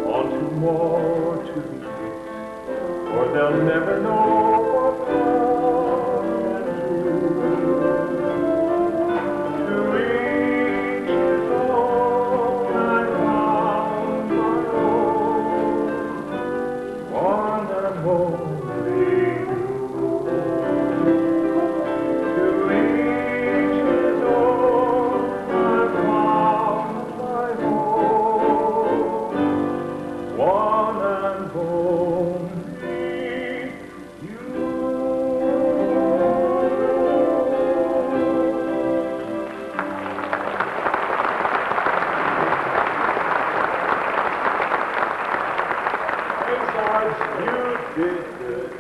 on two more to be kissed, or they'll never know what love can do. To each his own, I found my own, one and only you. To each his own, I found my own, one and only you. Hey, Sarge, you did good.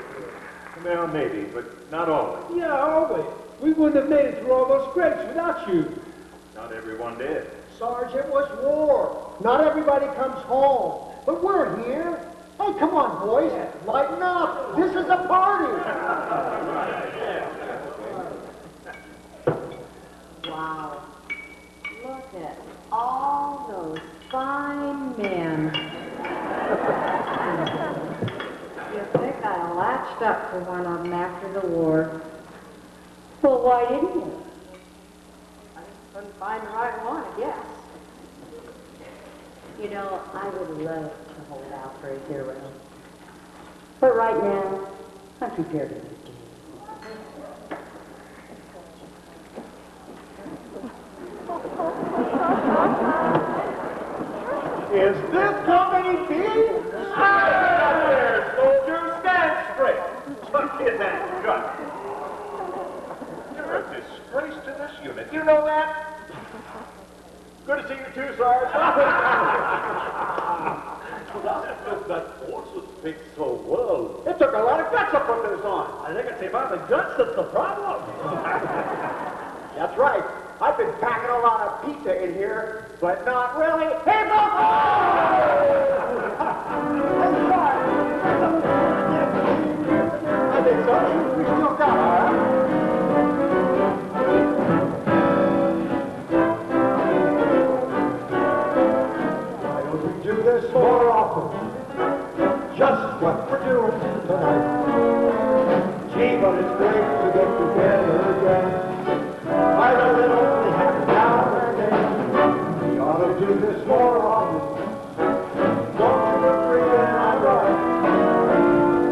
Well, maybe, but not always. Yeah, always. We wouldn't have made it through all those grapes without you. Not everyone did. Sarge, it was war. Not everybody comes home. But we're here. Hey, come on, boys. Lighten up. This is a party. Wow. Look at all those fine men. You think I latched up to one of them after the war? Well, why didn't you? I just couldn't find the right one, I guess. You know, I would love to hold out for a hero. But right now, I'm prepared to lose to you. Is this company B? Stand there, soldier. Stand straight. Look at that gun. You're a disgrace to this unit. You know that? Good to see you too, Sarge. That horses speak so well. It took a lot of guts to put this on. I think it's about the guts that's the problem. That's right. I've been packing a lot of pizza in here, but not really. Hey, look! I think so. We still got it. Why don't we do this more often? Just what we're doing tonight. Gee, but it's great to get together again. I know it only happens now and then. We ought to do this more often. Don't you agree that I'm right?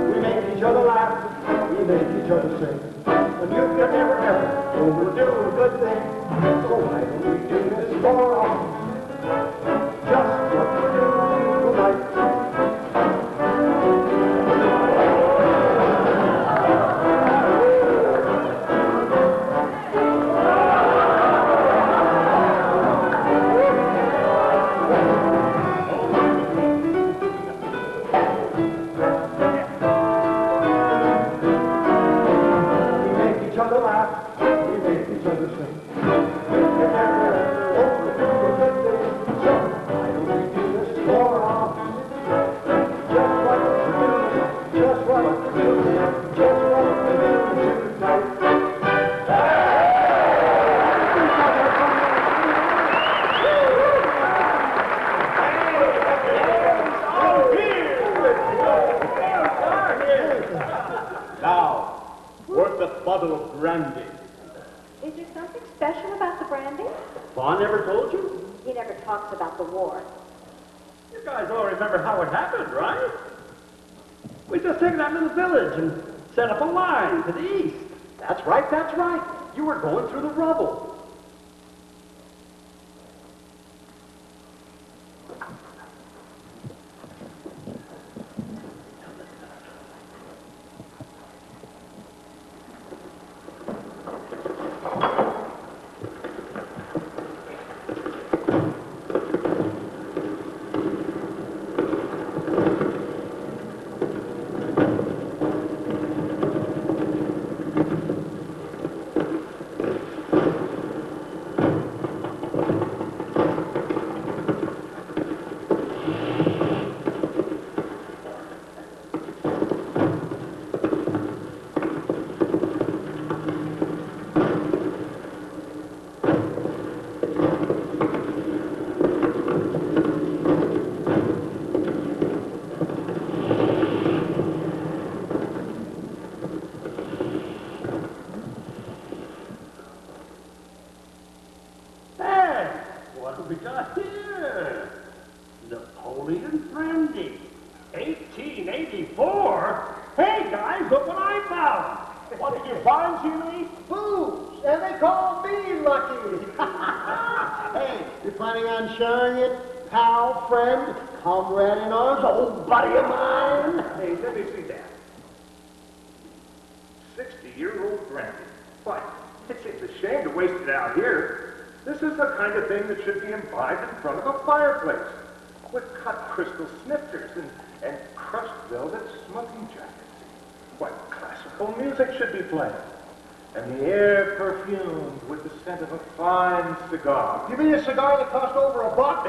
We make each other laugh. We make each other sing. And you can never, ever overdo a good thing. So why don't we do this more often? Just what we're doing tonight. Talks about the war. You guys all remember how it happened, right? We just took that little village and set up a line to the east. That's right, that's right. You were going through the rubble. Friend, comrade in arms, old buddy of mine. Hey, let me see that. 60-year-old brandy. Why, it's a shame to waste it out here. This is the kind of thing that should be imbibed in front of a fireplace, with cut crystal snifters and crushed velvet smoking jackets. Why, classical music should be playing. And the air perfumed with the scent of a fine cigar. You mean a cigar that cost over $1?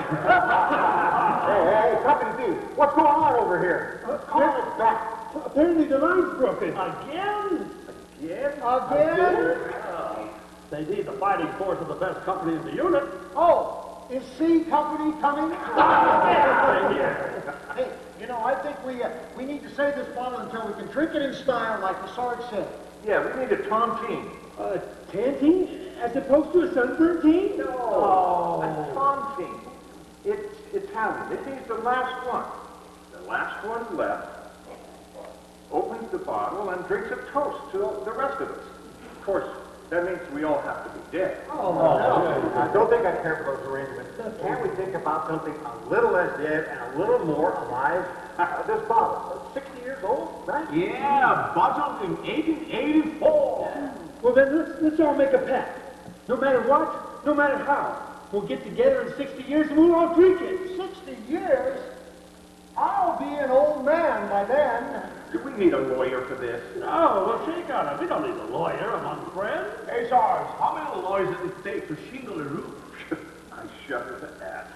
Hey, Company B, what's going on over here? Call us back. Apparently the line's broken. Again? They need the fighting force of the best company in the unit. Oh, is C Company coming? Hey, you know, I think we need to save this bottle until we can drink it in style, like the Sarge said. Yeah, we need a tontine. Tantine? As opposed to a sunburn teen? No, a tontine. It's Italian. It means the last one. The last one left opens the bottle and drinks a toast to the rest of us. Of course, That means we all have to be dead. Oh, no. I don't think I care for those arrangements. Can't we think about something a little less dead and a little more alive? This bottle, 60 years old, right? Yeah, bottled in 1884. Well, then let's all make a pact. No matter what, no matter how, we'll get together in 60 years and we'll all drink it. 60 years? I'll be an old man by then. Do we need a lawyer for this? No, well, shake on it. We don't need a lawyer among friends. Hey, Sarge, how many lawyers does it take to shingle a roof? I shudder to ask.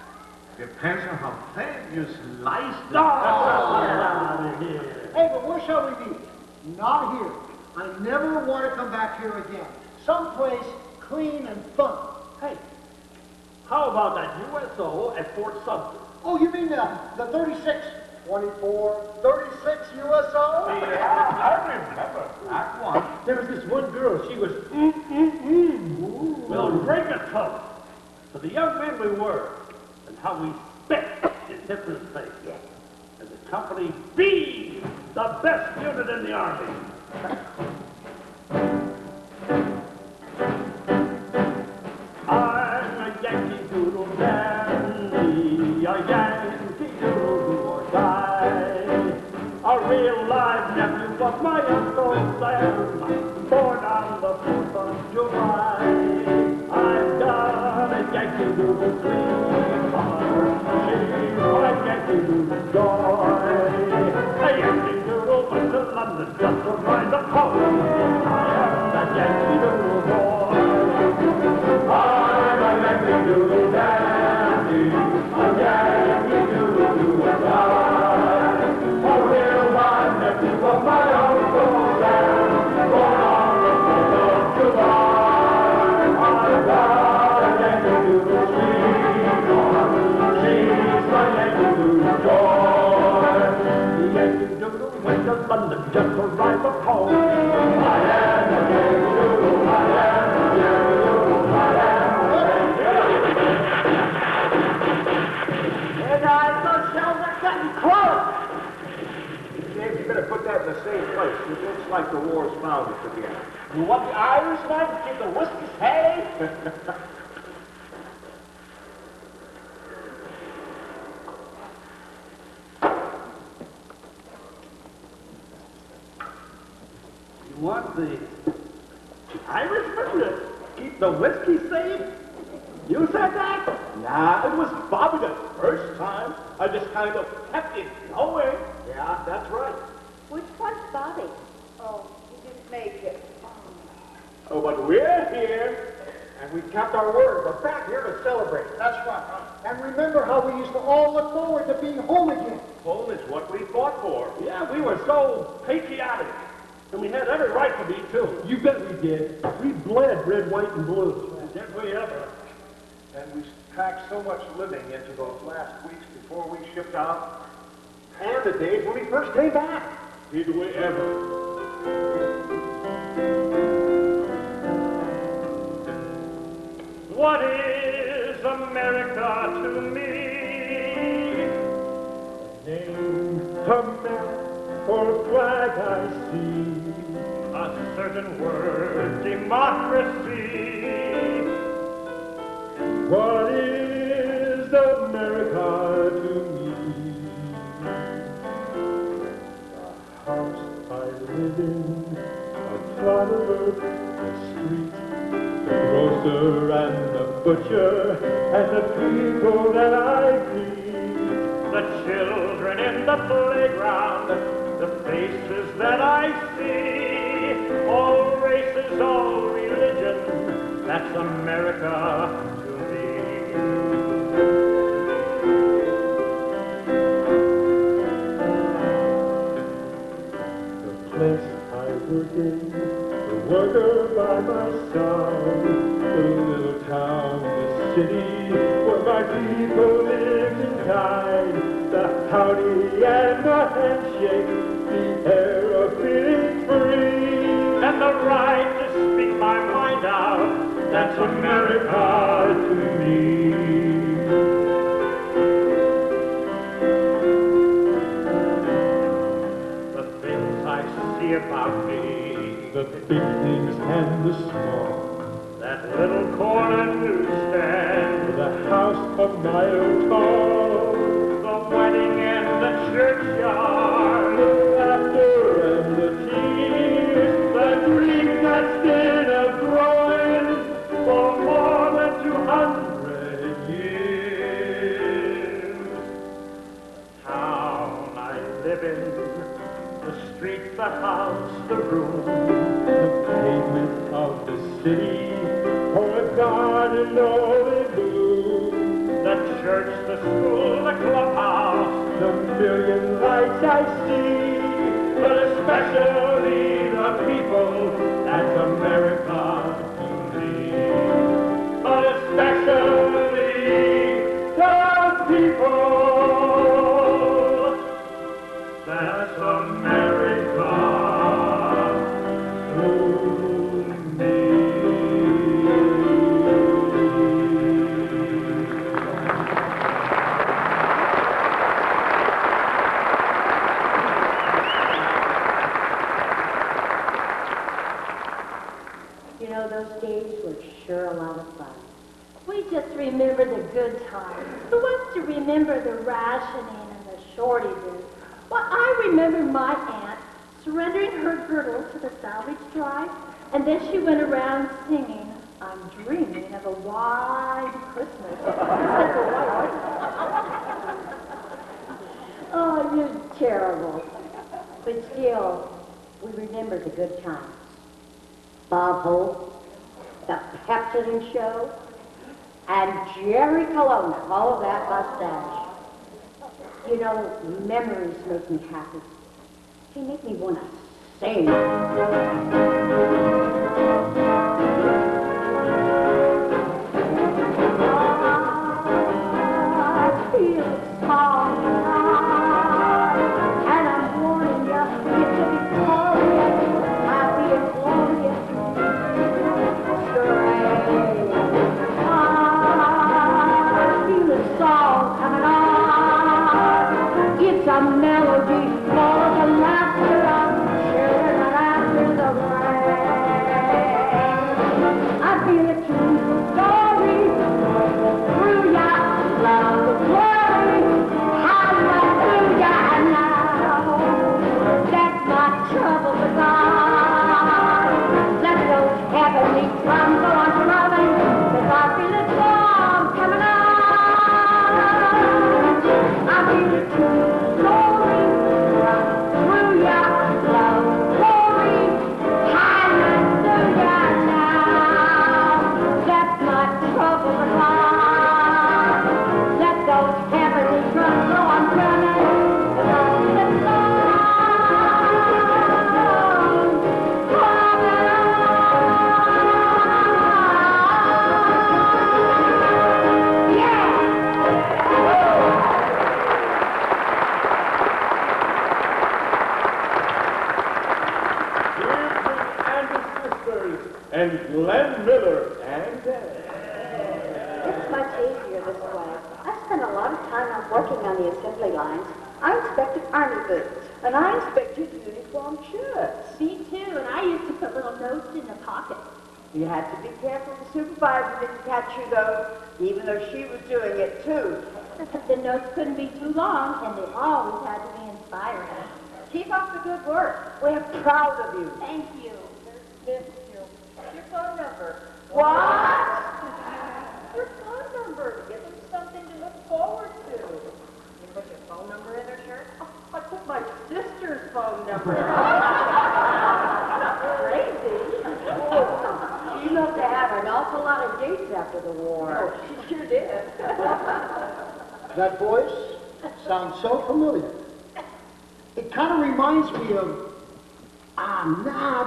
Depends on how thin you slice it. Get out of here. Hey, but where shall we be? Not here. I never want to come back here again. Someplace clean and fun. Hey, how about that USO at Fort Sumter? Oh, you mean the 36, 24, 36 USO? Yeah, I remember that one. There was this one girl, she was We'll drink a toast to the young men we were and how we spit in Hitler's face. And the Company B, the best unit in the Army. I'm a Yankee Doodle dandy, a Yankee Doodle do or die. A real live nephew of my Uncle Sam, born on the 4th of July. I've got a Yankee Doodle sweetheart, she's my Yankee Doodle joy. A Yankee Doodle went to London just to ride the pony. I am that Yankee Doodle boy. I'm a Yankee Doodle dandy, a Yankee Doodle do or die. A real live nephew of my Uncle Sam, born on the 4th of July. I've got a Yankee Doodle sweetheart, she's my Yankee Doodle joy. The Yankee Doodle went to London just to ride the pony. I am a Yankee Doodle, I am a Yankee Doodle, I am a Hey guys, those shells are getting close. James, you better put that in the same place. It looks like the war's found us again. You want the Irishman to give the whiskey hay? You want the Irishman to keep the whiskey safe? You said that? Nah, it was Bobby the first time. I just kind of kept it going. Yeah, that's right. Which one's Bobby? Oh, he just made it. Oh, but we're here, and we kept our word. We're back here to celebrate. That's right. And remember how we used to all look forward to being home again. Home is what we fought for. Yeah, we were so patriotic. And we had every right to be, too. You bet we did. We bled red, white, and blue. Did we ever? And we packed so much living into those last weeks before we shipped out. And the days when we first came back. Did we ever? What is America to me? Name, a map, or a flag I see. A certain word, democracy. What is America to me? The house I live in, a plot of earth, the street, the grocer and the butcher, and the people that I greet. The children in the playground, the faces that I see, all races, all religion, that's America to me. The place I work in, the worker by my side, the little town, the city, where my people lived and died, the howdy and the handshake, the air of feeling free, And the right to speak my mind out, that's America to me. The things I see about me, the big things and the small, little corner newsstand, the house of my old town, the wedding and the churchyard, the laughter and the tears, the dreams that still are growing for more than 200 years. Town I live in, the street, the house, the room, the pavement of the city, or a garden all in bloom, the church, the school, the clubhouse, the million lights I see, but especially the people that America to me. But especially the people that's America to me. You know, those days were sure a lot of fun. We just remember the good times. Who wants to remember the rationing and the shortages? Well, I remember my aunt surrendering her girdle to the salvage drive, and then she went around singing, "I'm dreaming of a white Christmas." Oh, you're terrible. But still, we remember the good times. Bob Hope, the Pepsin Show, and Jerry Colonna, all of that mustache. You know, memories make me happy. They make me want to sing. I feel small and I'm warning you, it's a victorious, happy and glorious, strange. I feel a song coming on. It's a melody for the laughter of children after the rain. I feel a true story through your love of glory. Hallelujah, and now let my trouble be gone. Let those heavenly drums go on drumming, 'cause I feel a song coming on. I feel a true story through your love of glory. Hallelujah, now let my trouble be gone. Let those heavenly drums go on drumming, 'cause I feel a song coming on. Yeah! And his sisters, and Glenn Miller, and It's much easier this way. I spent a lot of time working on the assembly lines. I inspected army boots. And I inspected uniform shirts. Me too, and I used to put little notes in the pocket. You had to be careful the supervisor didn't catch you, though, even though she was doing it, too. The notes couldn't be too long, and they always had to be inspiring. Keep up the good work. We're proud of you. Thank you. Your phone number. What? Your phone number. Give them something to look forward to. You put your phone number in her shirt? Oh, I put my sister's phone number. Crazy. She must have had an awful lot of dates after the war. Oh, she sure did. That voice sounds so familiar. It kind of reminds me of,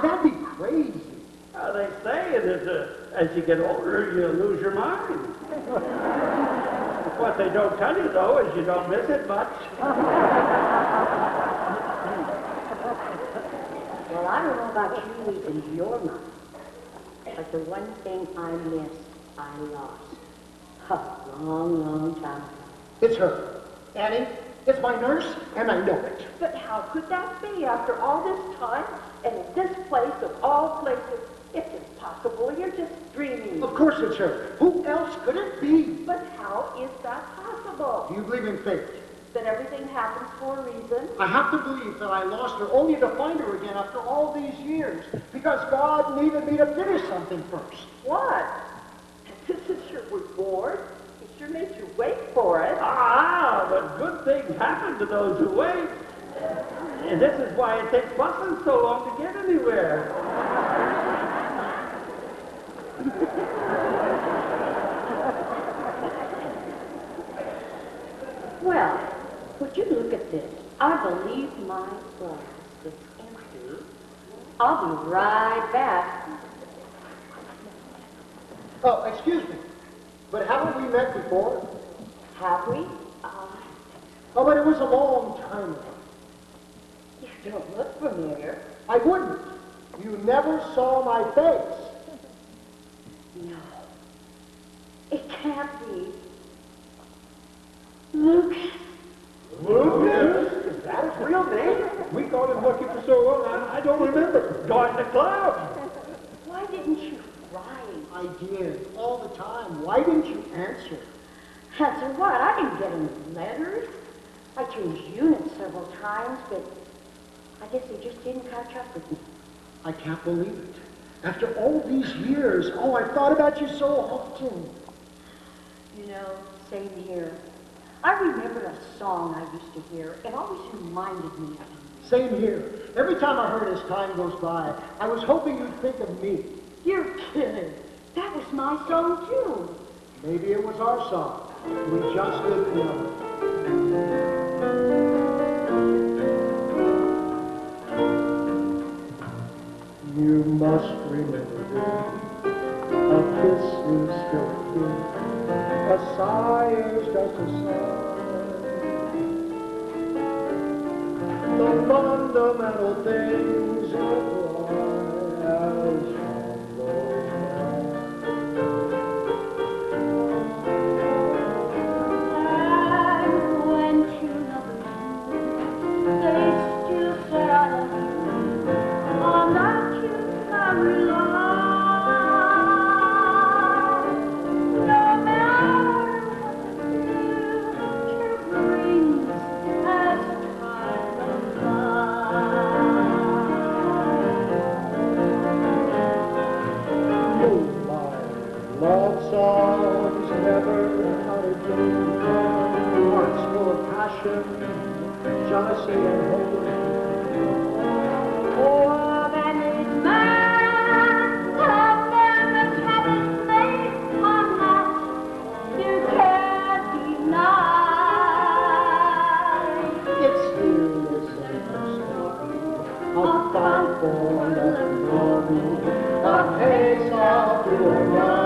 that'd be crazy. They say that as you get older, you lose your mind. What they don't tell you, though, is you don't miss it much. Well, I don't know about you losing your mind, but the one thing I miss, I lost. A long, long time ago. It's her. Annie, it's my nurse, and I know it. But how could that be after all this time and in this place of all places? It's impossible. You're just dreaming. Of course it's her. Who else could it be? But how is that possible? Do you believe in fate? That everything happens for a reason? I have to believe that I lost her only to find her again after all these years. Because God needed me to finish something first. What? This is your reward? It sure made you wait for it. Ah, but good things happen to those who wait. And this is why it takes buses so long to get anywhere. Well, would you look at this? I believe my glass is empty. I'll be right back. Oh, excuse me. But haven't we met before? Have we? Oh, but it was a long time ago. You don't look familiar. I wouldn't. You never saw my face. No. It can't be. Lucas. Lucas? Is that his real name? We called him Lucky for so long, I don't remember. Gone to clouds. Why didn't you write? I did, all the time. Why didn't you answer? Answer what? I didn't get any letters. I changed units several times, but I guess they just didn't catch up with me. I can't believe it. After all these years, oh, I thought about you so often. You know, same here. I remembered a song I used to hear. It always reminded me of you. Same here. Every time I heard As Time Goes By, I was hoping you'd think of me. You're kidding. That was my song, too. Maybe it was our song. We just didn't know. You must remember this. A kiss is still a kiss. A sigh is just a sigh. The fundamental things apply as time goes by. And when two lovers, they still say I love you. On that you can rely. No matter what the future brings as time goes by. Oh, my love songs never out of tune. Hearts full of passion, jealousy and hate. Love and his man have never haven't made unless you can't deny. It's still the same story. A fight for love and glory, a pace off to a run.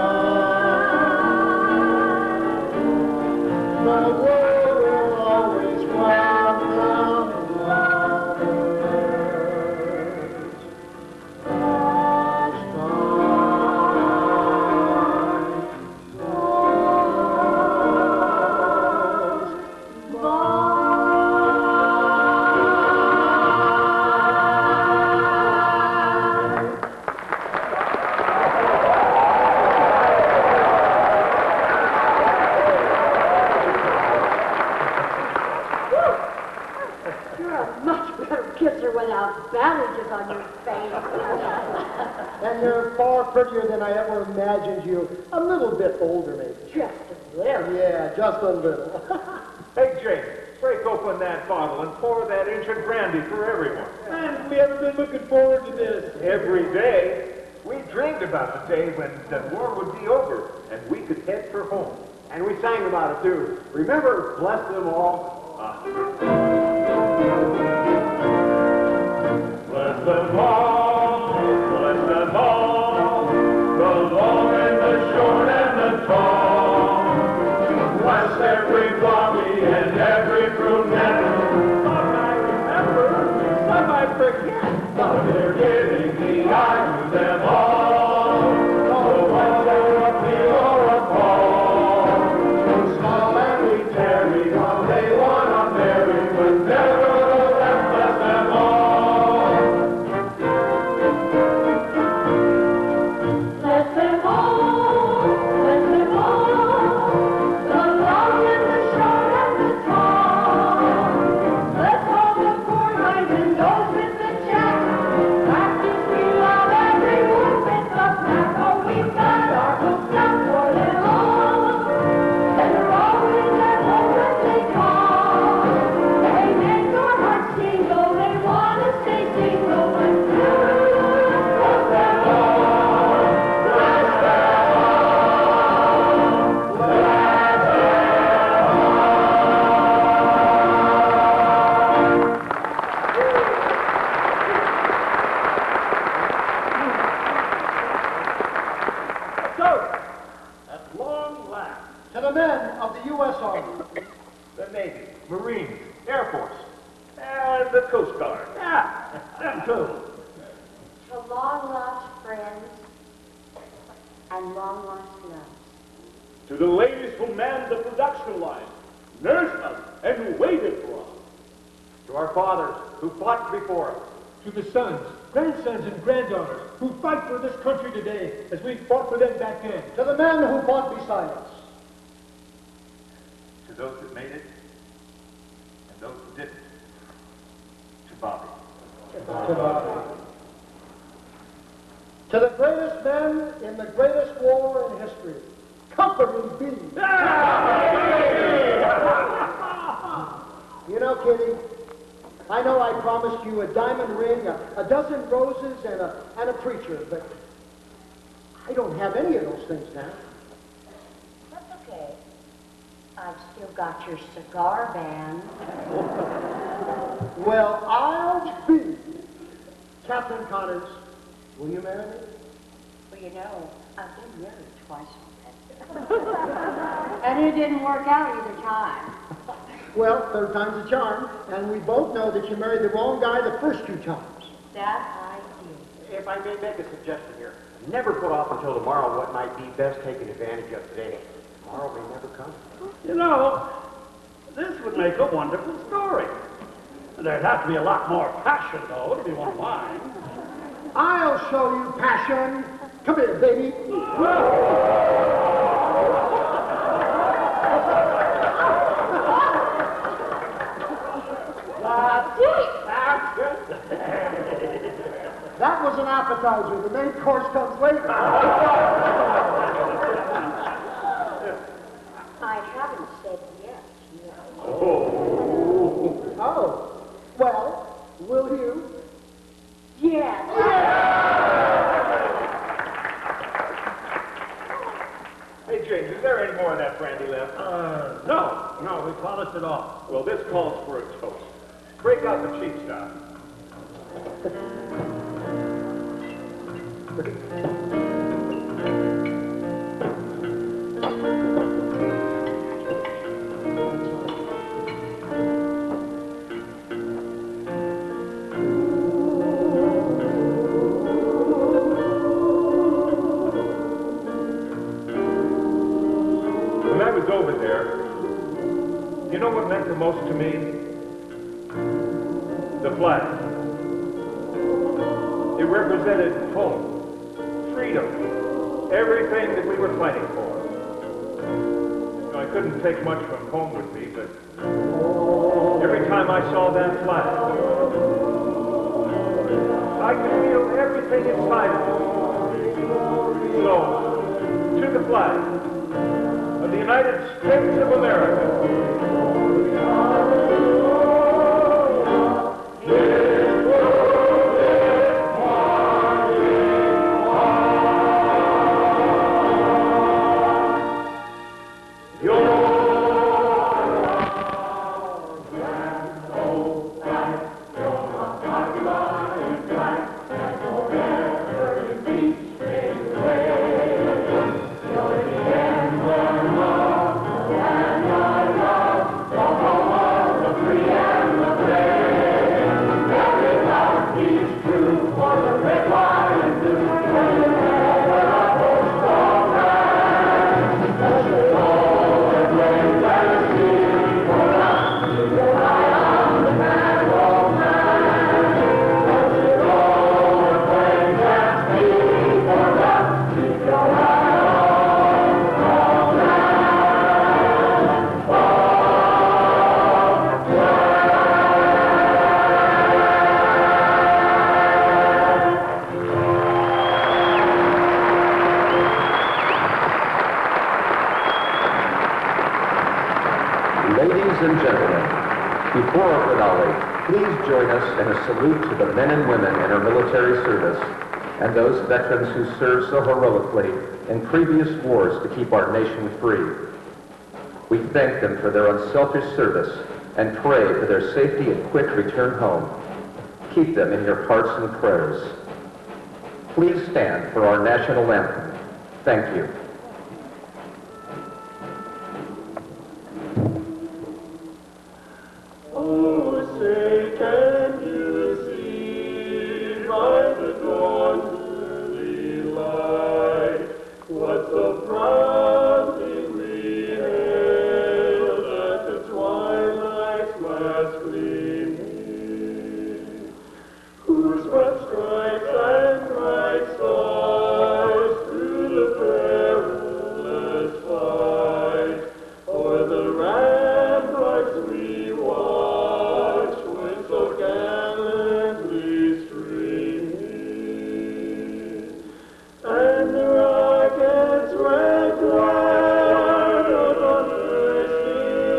The world will always welcome lovers. You're a much better kisser without bandages on your face. And you're far prettier than I ever imagined you. A little bit older, maybe. Just a little. Yeah, just a little. Hey, Jake, break open that bottle and pour that ancient brandy for everyone. And we haven't been looking forward to this. Every day. We dreamed about the day when the war would be over and we could head for home. And we sang about it, too. Remember, bless them all? Bless them all, the long and the short and the tall. Bless every blondie and every brunette. Some I remember, some I forget. But they're giving the eye to them all. No one will appeal or appall. Small and we tarry while they want to marry. Marines, Air Force, and the Coast Guard. Yeah, them too. To long-lost friends and long-lost loves. To the ladies who manned the production line, nursed us, and waited for us. To our fathers who fought before us. To the sons, grandsons, and granddaughters who fight for this country today as we fought for them back then. To the men who fought beside us. To those that made it, and those who didn't. To Bobby. To the greatest men in the greatest war in history. Company B. You know, Kitty, I know I promised you a diamond ring, a dozen roses, and a preacher, but I don't have any of those things now. That's okay. I've still got your cigar band. Well, I'll be. Catherine Connors, will you marry me? Well, you know, I've been married twice already. And it didn't work out either time. Well, third time's a charm, and we both know that you married the wrong guy the first 2 times. That I did. If I may make a suggestion here, never put off until tomorrow what might be best taken advantage of today. Tomorrow may never come. You know, this would make a wonderful story. There'd have to be a lot more passion, though, to be one of mine. I'll show you passion. Come here, baby. That was an appetizer. The main course comes later. I haven't said yes yet. Oh. Well, will you? Yes. Hey, James, is there any more of that brandy left? No, we polished it off. Well, this calls for a toast. Break out the cheap stuff. When I was over there, you know what meant the most to me? The flag. It represented home, freedom, everything that we were fighting for. You know, I couldn't take much from home with me, but every time I saw that flag, I could feel everything inside of me. So, to the flag of the United States of America. Ladies and gentlemen, before our finale, please join us in a salute to the men and women in our military service and those veterans who served so heroically in previous wars to keep our nation free. We thank them for their unselfish service and pray for their safety and quick return home. Keep them in your hearts and prayers. Please stand for our national anthem. Thank you. say, can you see by the dawn's early light what so proudly we hailed at the twilight's last gleaming, whose broad stripes and bright stars through the perilous fight o'er the ramparts we watched went so gallantly streaming, and the rockets red glare on bursting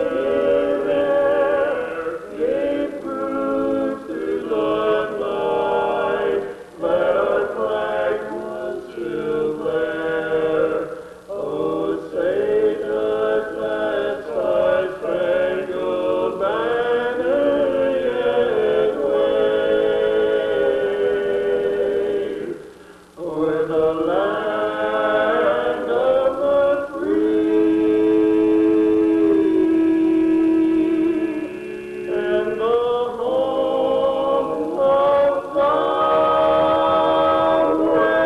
air gave proof through the night that our flag was still there. Oh, say does that star-spangled banner yet wave o'er the land of the free and the home of the brave.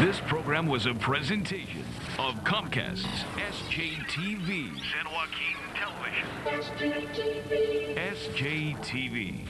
This program was a presentation of Comcast's SJTV. San Joaquin Television. SJTV. SJTV.